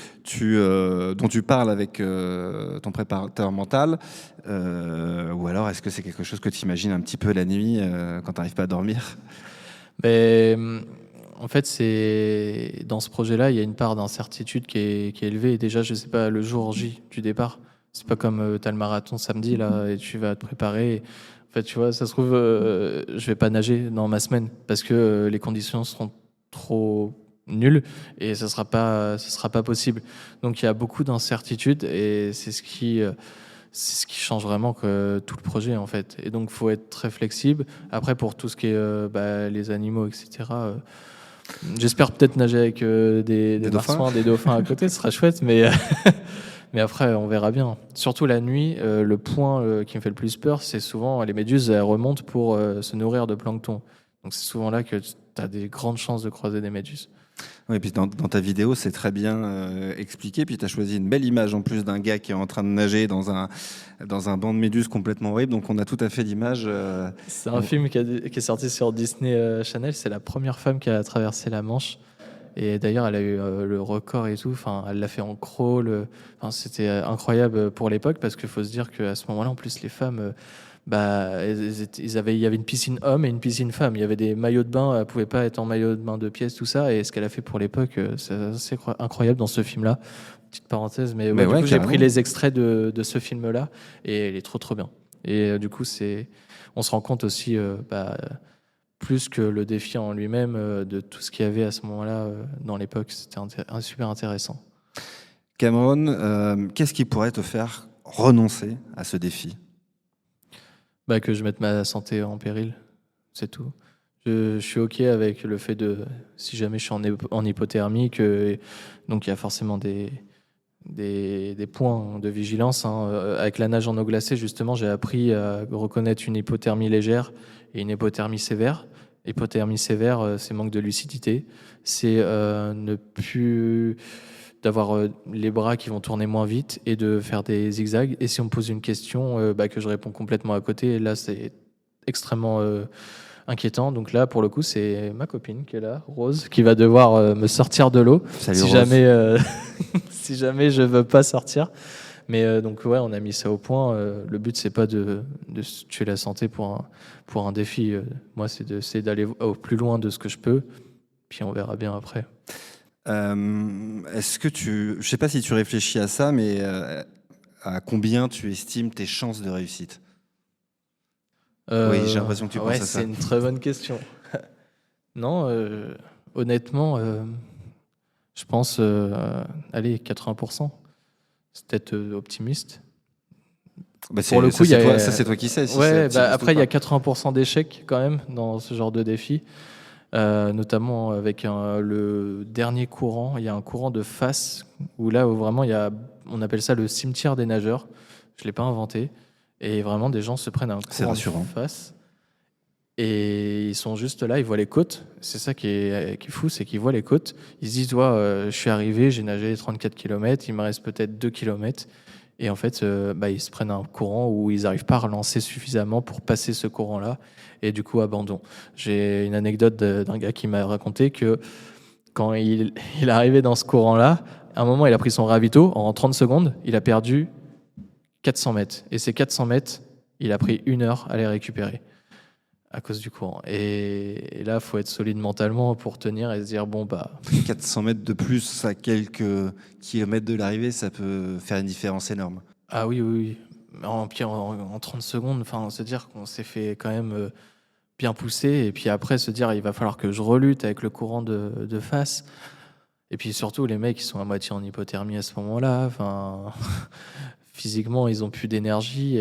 Speaker 1: dont tu parles avec ton préparateur mental, ou alors est-ce que c'est quelque chose que tu imagines un petit peu la nuit quand tu n'arrives pas à dormir?
Speaker 11: En fait, c'est dans ce projet-là, il y a une part d'incertitude qui est élevée. Et déjà, je sais pas, le jour J du départ, c'est pas comme t'as le marathon samedi là et tu vas te préparer. En fait, tu vois, ça se trouve, je vais pas nager dans ma semaine parce que les conditions seront trop nulles et ça sera pas possible. Donc, il y a beaucoup d'incertitudes et c'est ce qui change vraiment tout le projet, en fait. Et donc, faut être très flexible. Après, pour tout ce qui est les animaux, etc., j'espère peut-être nager avec des marsouins, des dauphins à côté, ce sera chouette, mais... Mais après, on verra bien. Surtout la nuit, le point qui me fait le plus peur, c'est souvent les méduses, elles remontent pour se nourrir de plancton. Donc c'est souvent là que tu as des grandes chances de croiser des méduses.
Speaker 1: Oui, et puis dans ta vidéo, c'est très bien expliqué. Puis tu as choisi une belle image en plus d'un gars qui est en train de nager dans un banc de méduses complètement horrible. Donc on a tout à fait l'image.
Speaker 11: C'est un film qui est sorti sur Disney Channel. C'est la première femme qui a traversé la Manche. Et d'ailleurs, elle a eu le record et tout. Enfin, elle l'a fait en crawl. C'était incroyable pour l'époque parce qu'il faut se dire qu'à ce moment-là, en plus, les femmes, il y avait une piscine homme et une piscine femme. Il y avait des maillots de bain. Elle pouvait pas être en maillot de bain de pièces, tout ça. Et ce qu'elle a fait pour l'époque, c'est incroyable dans ce film-là. Petite parenthèse, mais du coup, j'ai pris les extraits de ce film-là et il est trop bien. Et du coup, on se rend compte aussi. Plus que le défi en lui-même, de tout ce qu'il y avait à ce moment-là dans l'époque. C'était super intéressant.
Speaker 1: Cameron, qu'est-ce qui pourrait te faire renoncer à ce défi?
Speaker 11: Que je mette ma santé en péril, c'est tout. Je suis OK avec le fait si jamais je suis en hypothermie, donc il y a forcément des points de vigilance. Avec la nage en eau glacée, justement, j'ai appris à reconnaître une hypothermie légère et une hypothermie sévère. Hypothermie sévère, c'est manque de lucidité, c'est ne plus d'avoir les bras qui vont tourner moins vite et de faire des zigzags. Et si on me pose une question, que je réponds complètement à côté, et là c'est extrêmement inquiétant. Donc là, pour le coup, c'est ma copine qui est là, Rose, qui va devoir me sortir de l'eau.
Speaker 1: Salut,
Speaker 11: Rose. Si jamais je veux pas sortir. Mais donc ouais, on a mis ça au point. Le but, c'est pas de tuer la santé pour un défi. Moi, c'est d'essayer d'aller au plus loin de ce que je peux. Puis on verra bien après.
Speaker 1: Est-ce que je sais pas si tu réfléchis à ça, mais à combien tu estimes tes chances de réussite? Oui, j'ai l'impression que tu penses à ça.
Speaker 11: C'est une très bonne question. Non, honnêtement, je pense, allez, 80%. C'est peut-être optimiste.
Speaker 1: Pour le coup, c'est toi qui sais. Si
Speaker 11: après, il y a 80% d'échecs quand même dans ce genre de défi, notamment avec le dernier courant. Il y a un courant de face où vraiment on appelle ça le cimetière des nageurs. Je l'ai pas inventé. Et vraiment, des gens se prennent un courant de face. Et ils sont juste là, ils voient les côtes. C'est ça qui est fou, c'est qu'ils voient les côtes. Ils se disent, je suis arrivé, j'ai nagé 34 km, il me reste peut-être 2 km. Et en fait, ils se prennent un courant où ils n'arrivent pas à relancer suffisamment pour passer ce courant-là. Et du coup, abandon. J'ai une anecdote d'un gars qui m'a raconté que quand il est arrivé dans ce courant-là, à un moment, il a pris son ravito. En 30 secondes, il a perdu 400 mètres. Et ces 400 mètres, il a pris 1 heure à les récupérer à cause du courant. Et là, il faut être solide mentalement pour tenir et se dire,
Speaker 1: 400 mètres de plus à quelques kilomètres de l'arrivée, ça peut faire une différence énorme.
Speaker 11: Ah oui. En 30 secondes, se dire qu'on s'est fait quand même bien pousser. Et puis après, se dire, il va falloir que je relutte avec le courant de face. Et puis surtout, les mecs, ils sont à moitié en hypothermie à ce moment-là. Physiquement, ils ont plus d'énergie.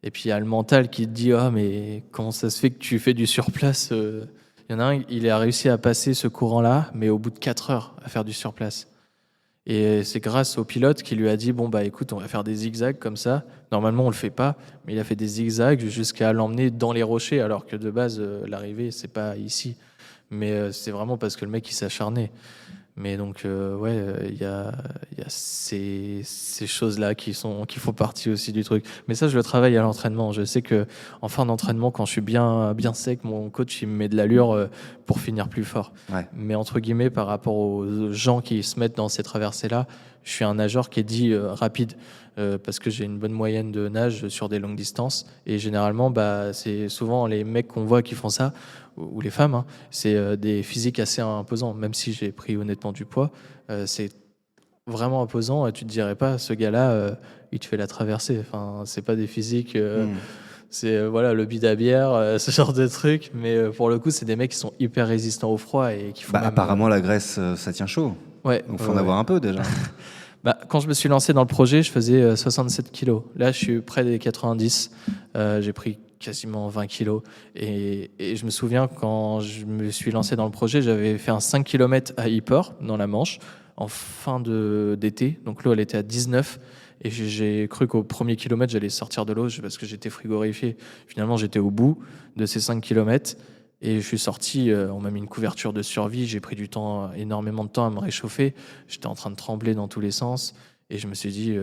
Speaker 11: Et puis il y a le mental qui te dit, mais comment ça se fait que tu fais du surplace? Il y en a un, il a réussi à passer ce courant-là, mais au bout de 4 heures à faire du surplace. Et c'est grâce au pilote qui lui a dit, écoute, on va faire des zigzags comme ça. Normalement, on le fait pas, mais il a fait des zigzags jusqu'à l'emmener dans les rochers, alors que de base, l'arrivée, c'est pas ici. Mais c'est vraiment parce que le mec, il s'acharnait. Mais donc, il y a ces choses-là qui font partie aussi du truc. Mais ça, je le travaille à l'entraînement. Je sais que en fin d'entraînement, quand je suis bien sec, mon coach, il me met de l'allure pour finir plus fort. Ouais. Mais entre guillemets, par rapport aux gens qui se mettent dans ces traversées-là, je suis un nageur qui est dit rapide. Parce que j'ai une bonne moyenne de nage sur des longues distances. Et généralement, c'est souvent les mecs qu'on voit qui font ça, ou les femmes, c'est des physiques assez imposants. Même si j'ai pris honnêtement du poids, c'est vraiment imposant. Tu te dirais pas, ce gars-là, il te fait la traversée. C'est pas des physiques... C'est le bide à bière, ce genre de trucs. Mais pour le coup, c'est des mecs qui sont hyper résistants au froid. Et qui font
Speaker 1: apparemment, la Grèce, ça tient chaud.
Speaker 11: Ouais,
Speaker 1: donc, faut en avoir un peu déjà.
Speaker 11: Quand je me suis lancé dans le projet, je faisais 67 kilos. Là, je suis près des 90. J'ai pris quasiment 20 kilos. Et je me souviens, quand je me suis lancé dans le projet, j'avais fait un 5 km à Ypres, dans la Manche, en fin d'été. Donc l'eau, elle était à 19. Et j'ai cru qu'au premier kilomètre, j'allais sortir de l'eau parce que j'étais frigorifié. Finalement, j'étais au bout de ces 5 km. Et je suis sorti, on m'a mis une couverture de survie, j'ai pris énormément de temps à me réchauffer, j'étais en train de trembler dans tous les sens, et je me suis dit,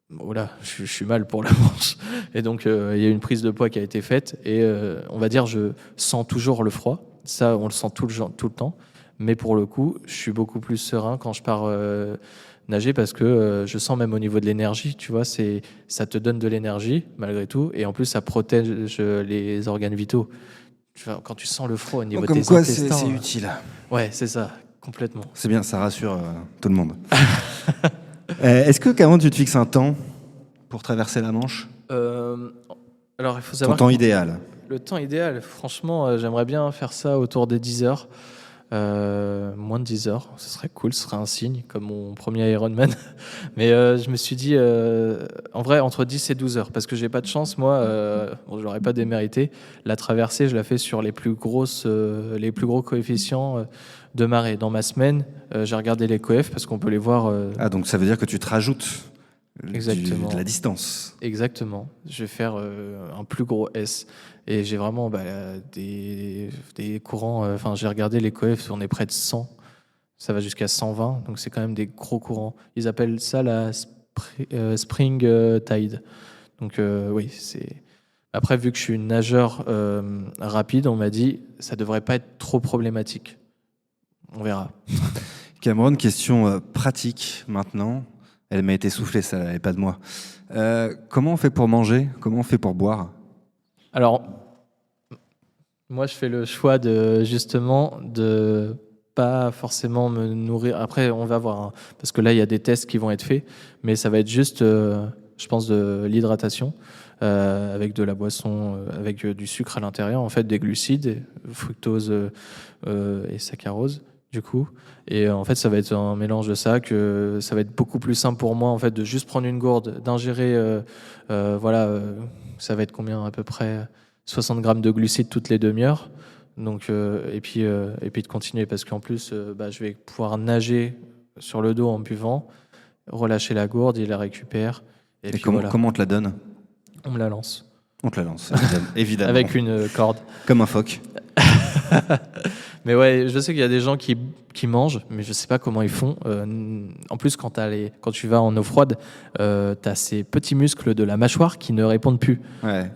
Speaker 11: je suis mal pour la Manche. Et donc, il y a une prise de poids qui a été faite, et on va dire, je sens toujours le froid, ça, on le sent tout le temps, mais pour le coup, je suis beaucoup plus serein quand je pars nager, parce que je sens même au niveau de l'énergie, tu vois, ça te donne de l'énergie, malgré tout, et en plus, ça protège les organes vitaux. Quand tu sens le froid au niveau de tes intestins...
Speaker 1: c'est utile.
Speaker 11: Ouais, c'est ça, complètement.
Speaker 1: C'est bien, ça rassure tout le monde. Est-ce que, Cameron, tu te fixes un temps pour traverser la Manche?
Speaker 11: Alors, il faut savoir...
Speaker 1: Ton temps idéal? Le
Speaker 11: temps idéal, franchement, j'aimerais bien faire ça autour des 10 heures. Moins de 10 heures, ce serait cool, ce serait un signe, comme mon premier Ironman. Mais je me suis dit, en vrai, entre 10 et 12 heures, parce que j'ai pas de chance, moi, je l'aurais pas démérité. La traversée, je la fais sur les plus gros coefficients de marée. Dans ma semaine, j'ai regardé les coefs, parce qu'on peut les voir...
Speaker 1: donc ça veut dire que tu te rajoutes
Speaker 11: exactement.
Speaker 1: De la distance.
Speaker 11: Exactement. Je vais faire un plus gros S. Et j'ai vraiment des courants... j'ai regardé les coefs, on est près de 100. Ça va jusqu'à 120. Donc c'est quand même des gros courants. Ils appellent ça la spring tide. Donc oui, c'est... Après, vu que je suis nageur rapide, on m'a dit ça devrait pas être trop problématique. On verra.
Speaker 1: Cameron, question pratique maintenant. Elle m'a été soufflée, ça, elle n'est pas de moi. Comment on fait pour manger? Comment on fait pour boire?
Speaker 11: Alors, moi, je fais le choix de pas forcément me nourrir. Après, on va voir, parce que là, il y a des tests qui vont être faits, mais ça va être juste, je pense, de l'hydratation, avec de la boisson, avec du sucre à l'intérieur, en fait, des glucides, fructose et saccharose. Du coup, et en fait, ça va être un mélange de ça, que ça va être beaucoup plus simple pour moi, en fait, de juste prendre une gourde, d'ingérer, ça va être combien à peu près 60 grammes de glucides toutes les demi-heures. Donc, et puis de continuer, parce qu'en plus, je vais pouvoir nager sur le dos en buvant, relâcher la gourde, il la récupère.
Speaker 1: Et puis comment on te la donne?
Speaker 11: On me la lance.
Speaker 1: On te la lance, évidemment.
Speaker 11: avec une corde.
Speaker 1: Comme un phoque.
Speaker 11: Mais ouais, je sais qu'il y a des gens qui mangent, mais je sais pas comment ils font. En plus, quand tu vas en eau froide, t'as ces petits muscles de la mâchoire qui ne répondent plus.
Speaker 1: Ouais.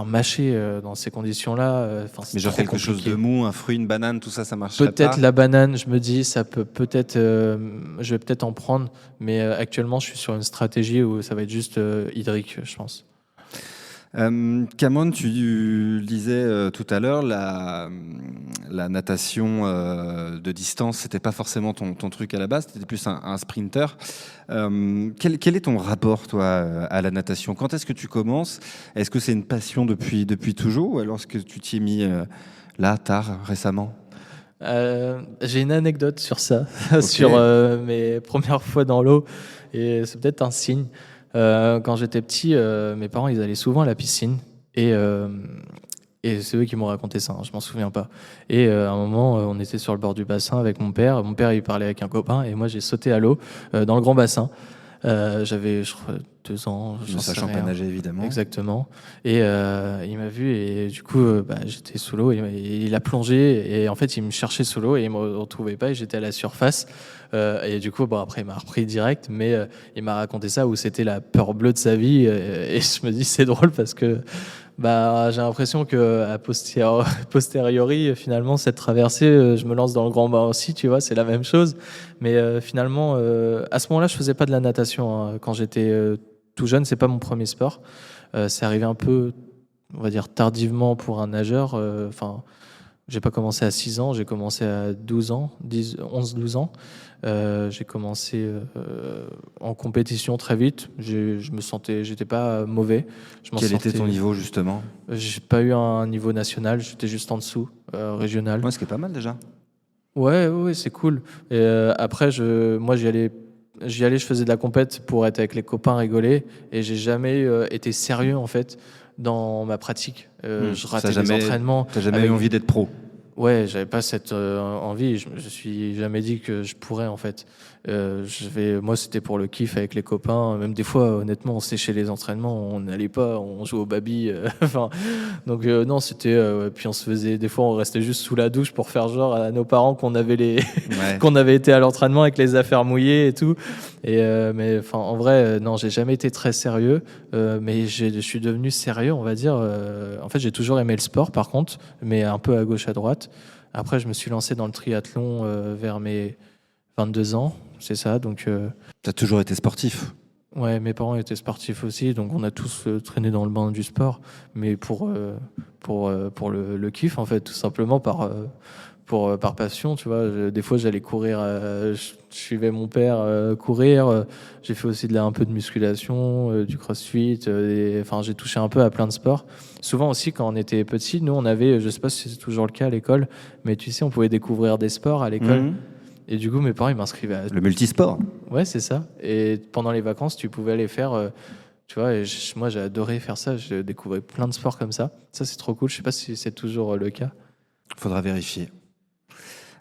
Speaker 11: Mâcher dans ces conditions-là, c'est
Speaker 1: Mais genre
Speaker 11: trop
Speaker 1: quelque chose
Speaker 11: compliqué.
Speaker 1: de mou, un fruit, une banane, tout ça marcherait pas.
Speaker 11: Peut-être la banane, je me dis, ça peut peut-être, je vais peut-être en prendre, mais actuellement, je suis sur une stratégie où ça va être juste hydrique, je pense.
Speaker 1: Cameron, tu disais tout à l'heure, la natation de distance, c'était pas forcément ton truc à la base, tu étais plus un sprinter. Quel est ton rapport, toi, à la natation ? Quand est-ce que tu commences ? Est-ce que c'est une passion depuis toujours, ou alors est-ce que tu t'y es mis là, tard, récemment ?
Speaker 11: J'ai une anecdote sur ça,
Speaker 1: Okay.
Speaker 11: sur mes premières fois dans l'eau, et c'est peut-être un signe. Quand j'étais petit, mes parents ils allaient souvent à la piscine et c'est eux qui m'ont raconté ça, hein, je m'en souviens pas. Et à un moment, on était sur le bord du bassin avec mon père. Mon père il parlait avec un copain et moi j'ai sauté à l'eau dans le grand bassin. J'avais je crois 2 ans,
Speaker 1: Ne sachant pas nager, évidemment.
Speaker 11: Exactement. Et il m'a vu et du coup j'étais sous l'eau et il a plongé et en fait il me cherchait sous l'eau et il me retrouvait pas et j'étais à la surface. Et du coup, après, il m'a repris direct, mais il m'a raconté ça où c'était la peur bleue de sa vie. Et je me dis, c'est drôle parce que j'ai l'impression qu'à posteriori, finalement, cette traversée, je me lance dans le grand bain aussi, tu vois, c'est la même chose. Mais finalement, à ce moment-là, je faisais pas de la natation. Hein. Quand j'étais tout jeune, c'est pas mon premier sport. C'est arrivé un peu, on va dire, tardivement pour un nageur. J'ai pas commencé à 6 ans, j'ai commencé à 12 ans, 11-12 ans. J'ai commencé en compétition très vite. J'étais pas mauvais.
Speaker 1: Quel était ton niveau, justement ?
Speaker 11: J'ai pas eu un niveau national, j'étais juste en dessous, régional.
Speaker 1: Ouais, ce qui est pas mal déjà.
Speaker 11: Ouais, c'est cool. Et après, moi, j'y allais, je faisais de la compète pour être avec les copains, rigoler, et j'ai jamais été sérieux en fait dans ma pratique. Je ratais des entraînements.
Speaker 1: T'as jamais eu envie d'être pro ?
Speaker 11: Ouais, j'avais pas cette envie. Je me suis jamais dit que je pourrais en fait. Moi, c'était pour le kiff avec les copains. Même des fois, honnêtement, on séchait les entraînements, on n'allait pas, on jouait au baby. Donc non, c'était. Puis on se faisait. Des fois, on restait juste sous la douche pour faire genre à nos parents qu'on avait qu'on avait été à l'entraînement avec les affaires mouillées et tout. Mais en vrai, non, j'ai jamais été très sérieux. Mais je suis devenu sérieux, on va dire. En fait, j'ai toujours aimé le sport, par contre, mais un peu à gauche, à droite. Après, je me suis lancé dans le triathlon vers mes 22 ans, c'est ça. Donc,
Speaker 1: t'as toujours été sportif ?
Speaker 11: Ouais, mes parents étaient sportifs aussi, donc on a tous traîné dans le bain du sport, mais pour le kiff, en fait, tout simplement par passion, tu vois. Des fois, j'allais courir, je suivais mon père courir. J'ai fait aussi un peu de musculation, du crossfit. J'ai touché un peu à plein de sports. Souvent aussi, quand on était petit, nous, on avait, je sais pas si c'est toujours le cas à l'école, mais tu sais, on pouvait découvrir des sports à l'école.
Speaker 1: Mmh.
Speaker 11: Et du coup, mes parents, ils m'inscrivaient à...
Speaker 1: Le multisport ?
Speaker 11: Ouais, c'est ça. Et pendant les vacances, tu pouvais aller faire... tu vois, et moi, j'ai adoré faire ça. J'ai découvert plein de sports comme ça. Ça, c'est trop cool. Je sais pas si c'est toujours le cas.
Speaker 1: Faudra vérifier.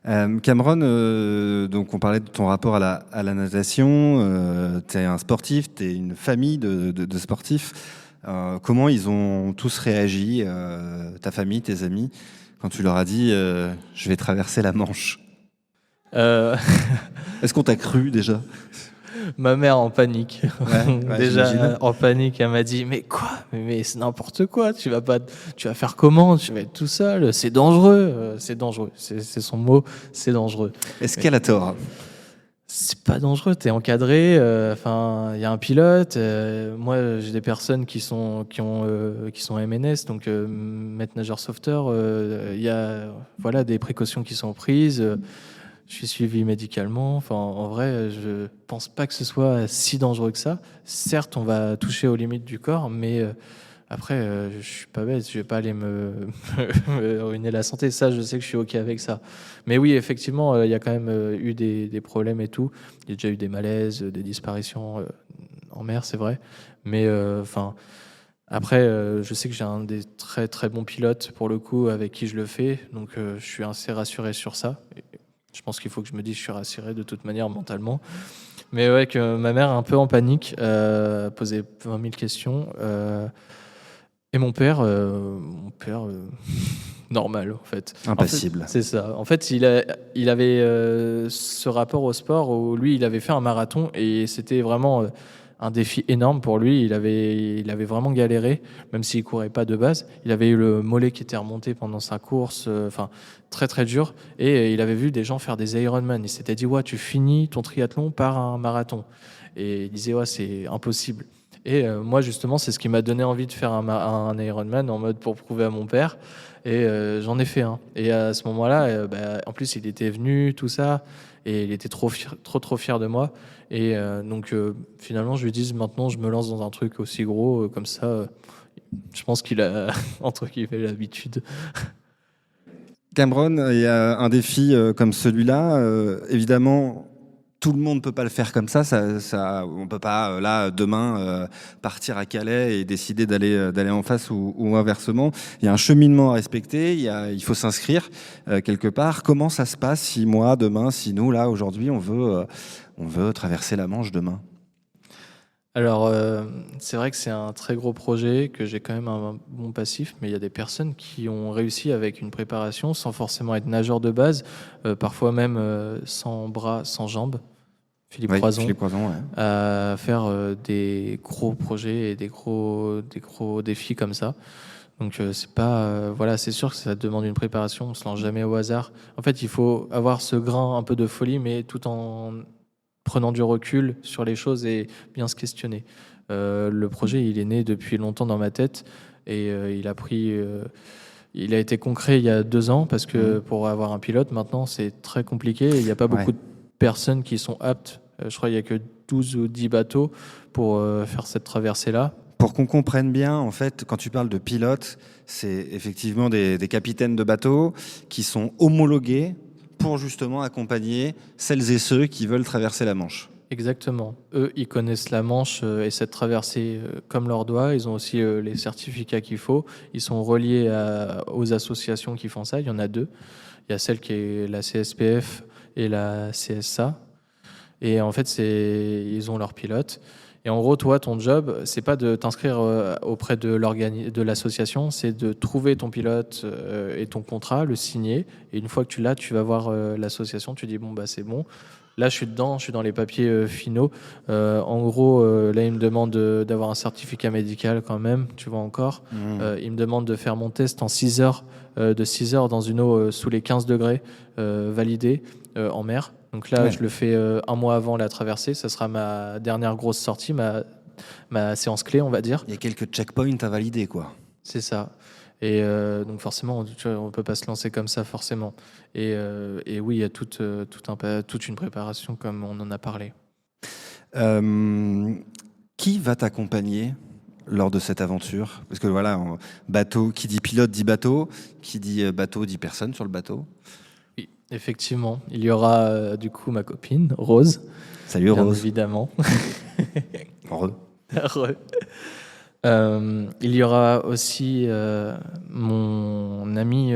Speaker 1: Cameron, donc on parlait de ton rapport à la natation. Tu es un sportif, tu es une famille de sportifs. Comment ils ont tous réagi, ta famille, tes amis, quand tu leur as dit je vais traverser la Manche ? Est-ce qu'on t'a cru déjà ?
Speaker 11: Ma mère en panique.
Speaker 1: Ouais,
Speaker 11: déjà en panique, elle m'a dit mais quoi ? Mais c'est n'importe quoi. Tu vas faire comment ? Tu vas être tout seul. C'est dangereux. C'est dangereux. C'est son mot. C'est dangereux.
Speaker 1: Est-ce qu'elle a tort ?
Speaker 11: C'est pas dangereux. T'es encadré. Il y a un pilote. Moi, j'ai des personnes qui sont MNS, donc maître nageur sauveteur. Il y a des précautions qui sont prises. Je suis suivi médicalement. En vrai, je pense pas que ce soit si dangereux que ça. Certes, on va toucher aux limites du corps, mais après, je suis pas bête. Je vais pas aller me ruiner la santé. Ça, je sais que je suis OK avec ça. Mais oui, effectivement, il y a quand même eu des problèmes et tout. Il y a déjà eu des malaises, des disparitions en mer, c'est vrai. Mais après, je sais que j'ai un des très très bons pilotes pour le coup avec qui je le fais. Donc, je suis assez rassuré sur ça. Je pense qu'il faut que je me dise que je suis rassuré de toute manière mentalement. Mais ouais, que ma mère est un peu en panique, posait 20 000 questions. Et mon père, normal en fait.
Speaker 1: Impassible.
Speaker 11: En fait, c'est ça. En fait, il avait ce rapport au sport où lui, il avait fait un marathon et c'était vraiment un défi énorme pour lui. Il avait vraiment galéré, même s'il courait pas de base. Il avait eu le mollet qui était remonté pendant sa course, enfin très très dur. Et il avait vu des gens faire des Ironman. Il s'était dit ouais, tu finis ton triathlon par un marathon. Et il disait ouais, c'est impossible. Et moi, justement, c'est ce qui m'a donné envie de faire un Ironman en mode pour prouver à mon père. Et j'en ai fait un. Et à ce moment-là, en plus, il était venu, tout ça. Et il était trop fier de moi. Et donc, finalement, je lui dis, maintenant, je me lance dans un truc aussi gros. Comme ça, je pense qu'il a, entre guillemets, l'habitude.
Speaker 1: Cameron, il y a un défi comme celui-là. Évidemment, tout le monde ne peut pas le faire comme ça. On ne peut pas, là, demain, partir à Calais et décider d'aller en face ou inversement. Il y a un cheminement à respecter. Il faut s'inscrire quelque part. Comment ça se passe si moi, demain, si nous, là, aujourd'hui, on veut traverser la Manche demain ?
Speaker 11: Alors, c'est vrai que c'est un très gros projet, que j'ai quand même un bon passif, mais il y a des personnes qui ont réussi avec une préparation sans forcément être nageur de base, parfois même sans bras, sans jambes. Philippe Croison, ouais. À faire des gros projets et des gros défis comme ça. Donc c'est pas voilà, c'est sûr que ça demande une préparation, on se lance jamais au hasard. En fait, il faut avoir ce grain un peu de folie, mais tout en prenant du recul sur les choses et bien se questionner. Le projet, il est né depuis longtemps dans ma tête et il a été concret il y a 2 ans parce que pour avoir un pilote, maintenant, c'est très compliqué. Il n'y a pas beaucoup de personnes qui sont aptes. Je crois qu'il n'y a que 12 ou 10 bateaux pour faire cette traversée-là.
Speaker 1: Pour qu'on comprenne bien, en fait, quand tu parles de pilotes, c'est effectivement des capitaines de bateaux qui sont homologués pour justement accompagner celles et ceux qui veulent traverser la Manche.
Speaker 11: Exactement. Eux, ils connaissent la Manche et cette traversée comme leur doigt. Ils ont aussi les certificats qu'il faut. Ils sont reliés aux associations qui font ça. Il y en a 2. Il y a celle qui est la CSPF et la CSA. Et en fait, ils ont leur pilote. Et en gros, toi, ton job, c'est pas de t'inscrire auprès de l'association, c'est de trouver ton pilote et ton contrat, le signer. Et une fois que tu l'as, tu vas voir l'association, tu dis bon, bah c'est bon. Là, je suis dans les papiers finaux. En gros, là, il me demande d'avoir un certificat médical quand même, tu vois encore. Il me demande de faire mon test en 6 heures, de 6 heures dans une eau sous les 15 degrés, validée en mer. Donc là, je le fais 1 mois avant la traversée. Ça sera ma dernière grosse sortie, ma séance clé, on va dire.
Speaker 1: Il y a quelques checkpoints à valider, quoi.
Speaker 11: C'est ça. Et donc forcément, tu vois, on ne peut pas se lancer comme ça, forcément. Et oui, il y a toute une préparation, comme on en a parlé.
Speaker 1: Qui va t'accompagner lors de cette aventure ? Parce que voilà, bateau, qui dit pilote dit bateau, qui dit bateau dit personne sur le bateau.
Speaker 11: Oui, effectivement. Il y aura du coup ma copine, Rose.
Speaker 1: Salut
Speaker 11: bien
Speaker 1: Rose.
Speaker 11: Évidemment.
Speaker 1: Heureux.
Speaker 11: Il y aura aussi mon ami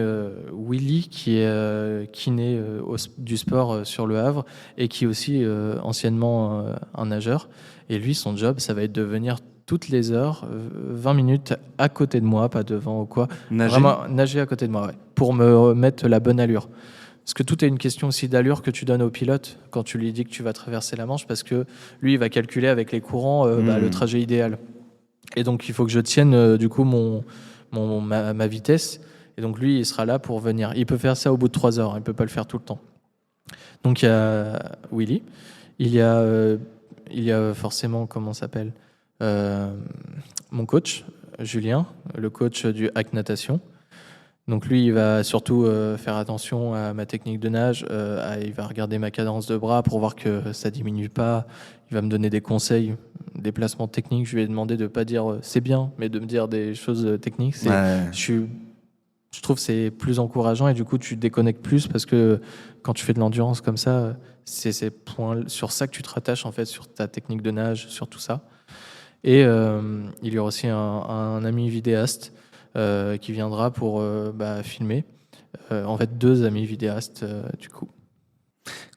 Speaker 11: Willy qui est kiné du sport sur le Havre et qui est aussi anciennement un nageur. Et lui, son job, ça va être de venir toutes les heures, 20 minutes à côté de moi, pas devant ou quoi. Vraiment nager à côté de moi, ouais, pour me mettre la bonne allure. Parce que tout est une question aussi d'allure que tu donnes au pilote quand tu lui dis que tu vas traverser la Manche, parce que lui, il va calculer avec les courants le trajet idéal. Et donc, il faut que je tienne du coup ma vitesse. Et donc, lui, il sera là pour venir. Il peut faire ça au bout de 3 heures. Il ne peut pas le faire tout le temps. Donc, il y a Willy. Il y a forcément, comment ça s'appelle, mon coach, Julien, le coach du hack natation. Donc, lui, il va surtout faire attention à ma technique de nage. Il va regarder ma cadence de bras pour voir que ça ne diminue pas. Il va me donner des conseils, des placements techniques. Je lui ai demandé de ne pas dire c'est bien, mais de me dire des choses techniques. Je trouve que c'est plus encourageant et du coup, tu déconnectes plus parce que quand tu fais de l'endurance comme ça, c'est sur ça que tu te rattaches, en fait, sur ta technique de nage, sur tout ça. Et il y aura aussi un ami vidéaste qui viendra pour filmer. En fait, 2 amis vidéastes, du coup.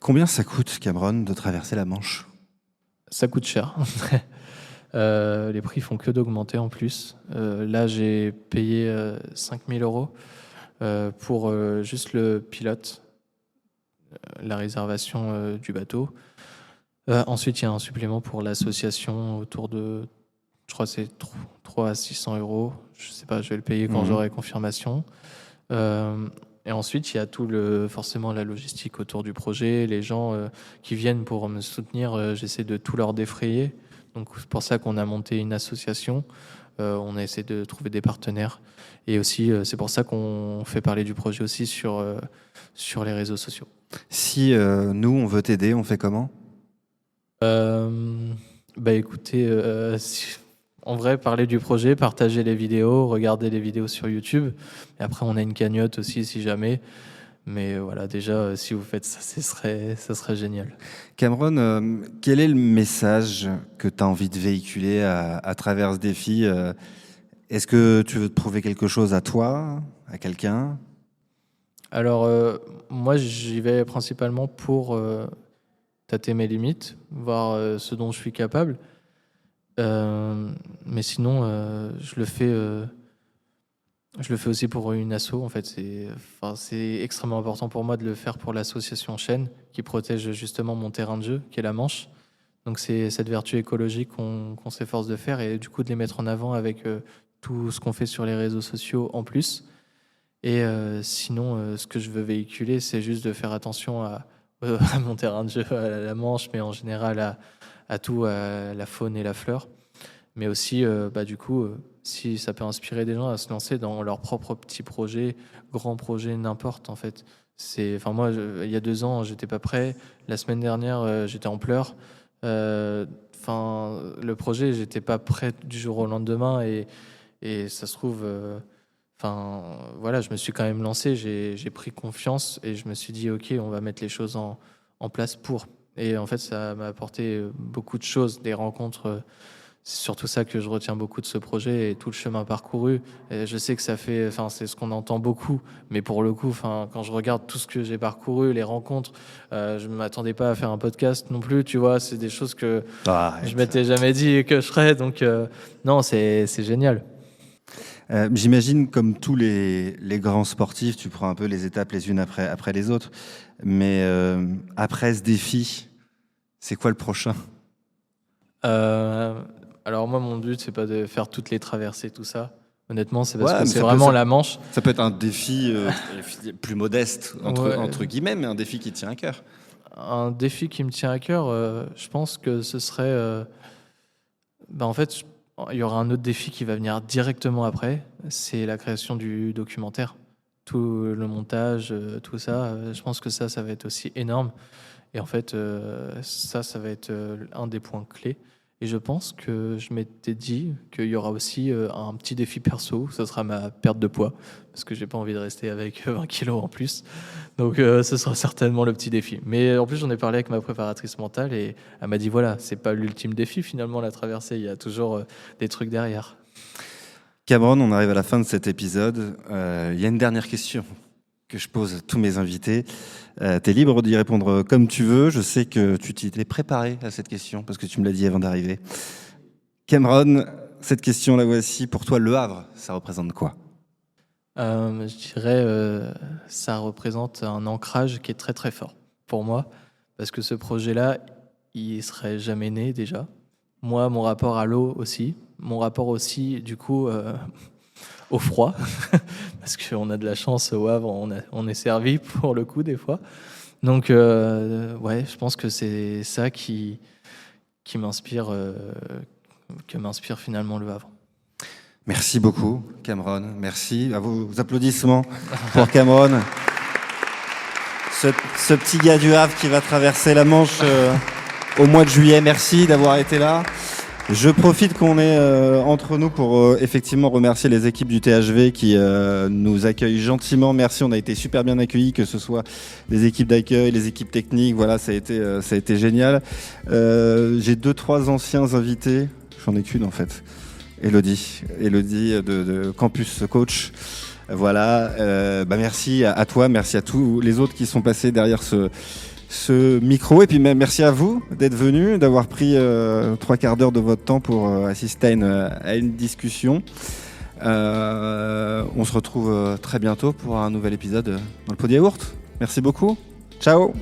Speaker 1: Combien ça coûte, Cameron, de traverser la Manche ?
Speaker 11: Ça coûte cher. Les prix font que d'augmenter en plus. Là, j'ai payé 5 000 € pour juste le pilote, la réservation du bateau. Ensuite, il y a un supplément pour l'association autour de, je crois que c'est 3 à 600 €. Je sais pas, je vais le payer quand j'aurai confirmation. Et ensuite, il y a forcément la logistique autour du projet, les gens qui viennent pour me soutenir, j'essaie de tout leur défrayer. Donc c'est pour ça qu'on a monté une association, on a essayé de trouver des partenaires. Et aussi, c'est pour ça qu'on fait parler du projet aussi sur les réseaux sociaux.
Speaker 1: Si nous, on veut t'aider, on fait comment ?
Speaker 11: Écoutez, en vrai, parler du projet, partager les vidéos, regarder les vidéos sur YouTube. Et après, on a une cagnotte aussi, si jamais. Mais voilà, déjà, si vous faites ça, ça serait génial.
Speaker 1: Cameron, quel est le message que tu as envie de véhiculer à travers ce défi ? Est-ce que tu veux te prouver quelque chose à toi, à quelqu'un ?
Speaker 11: Alors, moi, j'y vais principalement pour tâter mes limites, voir ce dont je suis capable. Mais sinon, je le fais aussi pour une asso. En fait, c'est extrêmement important pour moi de le faire pour l'association Chêne, qui protège justement mon terrain de jeu, qui est la Manche. Donc c'est cette vertu écologique qu'on s'efforce de faire et du coup de les mettre en avant avec tout ce qu'on fait sur les réseaux sociaux en plus. Et sinon, ce que je veux véhiculer, c'est juste de faire attention à mon terrain de jeu, à la Manche, mais en général à tout, à la faune et la fleur. Mais aussi, du coup, si ça peut inspirer des gens à se lancer dans leurs propres petits projets, grands projets, n'importe en fait. Moi, il y a 2 ans, j'étais pas prêt. La semaine dernière, j'étais en pleurs. Le projet, j'étais pas prêt du jour au lendemain et ça se trouve... je me suis quand même lancé, j'ai pris confiance et je me suis dit, OK, on va mettre les choses en place pour. Et en fait, ça m'a apporté beaucoup de choses, des rencontres. C'est surtout ça que je retiens beaucoup de ce projet et tout le chemin parcouru. Et je sais que c'est ce qu'on entend beaucoup, mais pour le coup, quand je regarde tout ce que j'ai parcouru, les rencontres, je ne m'attendais pas à faire un podcast non plus, tu vois, c'est des choses que je m'étais jamais dit que je ferais. Donc, non, c'est génial.
Speaker 1: J'imagine, comme tous les grands sportifs, tu prends un peu les étapes les unes après les autres. Mais après ce défi, c'est quoi le prochain ?
Speaker 11: Alors moi, mon but, c'est pas de faire toutes les traversées, tout ça. Honnêtement, c'est parce que c'est vraiment la Manche.
Speaker 1: Ça peut être un défi plus modeste, entre guillemets, mais un défi qui tient à cœur.
Speaker 11: Un défi qui me tient à cœur, je pense que ce serait... en fait... Il y aura un autre défi qui va venir directement après, c'est la création du documentaire. Tout le montage, tout ça, je pense que ça va être aussi énorme. Et en fait, ça va être un des points clés. Et je pense que je m'étais dit qu'il y aura aussi un petit défi perso, ça sera ma perte de poids, parce que j'ai pas envie de rester avec 20 kilos en plus. Donc ce sera certainement le petit défi. Mais en plus, j'en ai parlé avec ma préparatrice mentale et elle m'a dit, voilà, c'est pas l'ultime défi finalement, la traversée, il y a toujours des trucs derrière.
Speaker 1: Cameron, on arrive à la fin de cet épisode. Il y a une dernière question que je pose à tous mes invités. Tu es libre d'y répondre comme tu veux. Je sais que tu t'es préparé à cette question parce que tu me l'as dit avant d'arriver. Cameron, cette question la voici. Pour toi, Le Havre, ça représente quoi ?
Speaker 11: Je dirais ça représente un ancrage qui est très très fort pour moi parce que ce projet-là, il serait jamais né déjà. Moi, mon rapport à l'eau aussi. Mon rapport aussi, du coup... au froid, parce qu'on a de la chance au Havre, on est servi pour le coup des fois. Donc je pense que c'est ça qui m'inspire, que m'inspire finalement le Havre.
Speaker 1: Merci beaucoup Cameron, merci. À vos applaudissements pour Cameron. Ce petit gars du Havre qui va traverser la Manche au mois de juillet, merci d'avoir été là. Je profite qu'on est entre nous pour effectivement remercier les équipes du THV qui nous accueillent gentiment. Merci, on a été super bien accueillis, que ce soit les équipes d'accueil, les équipes techniques. Voilà, ça a été génial. J'ai 2-3 anciens invités. J'en ai qu'une en fait. Elodie de Campus Coach. Voilà. Merci à toi, merci à tous les autres qui sont passés derrière ce micro. Et puis merci à vous d'être venus, d'avoir pris 3/4 d'heure de votre temps pour assister à une discussion. On se retrouve très bientôt pour un nouvel épisode dans le Pod Yaourt. Merci beaucoup. Ciao.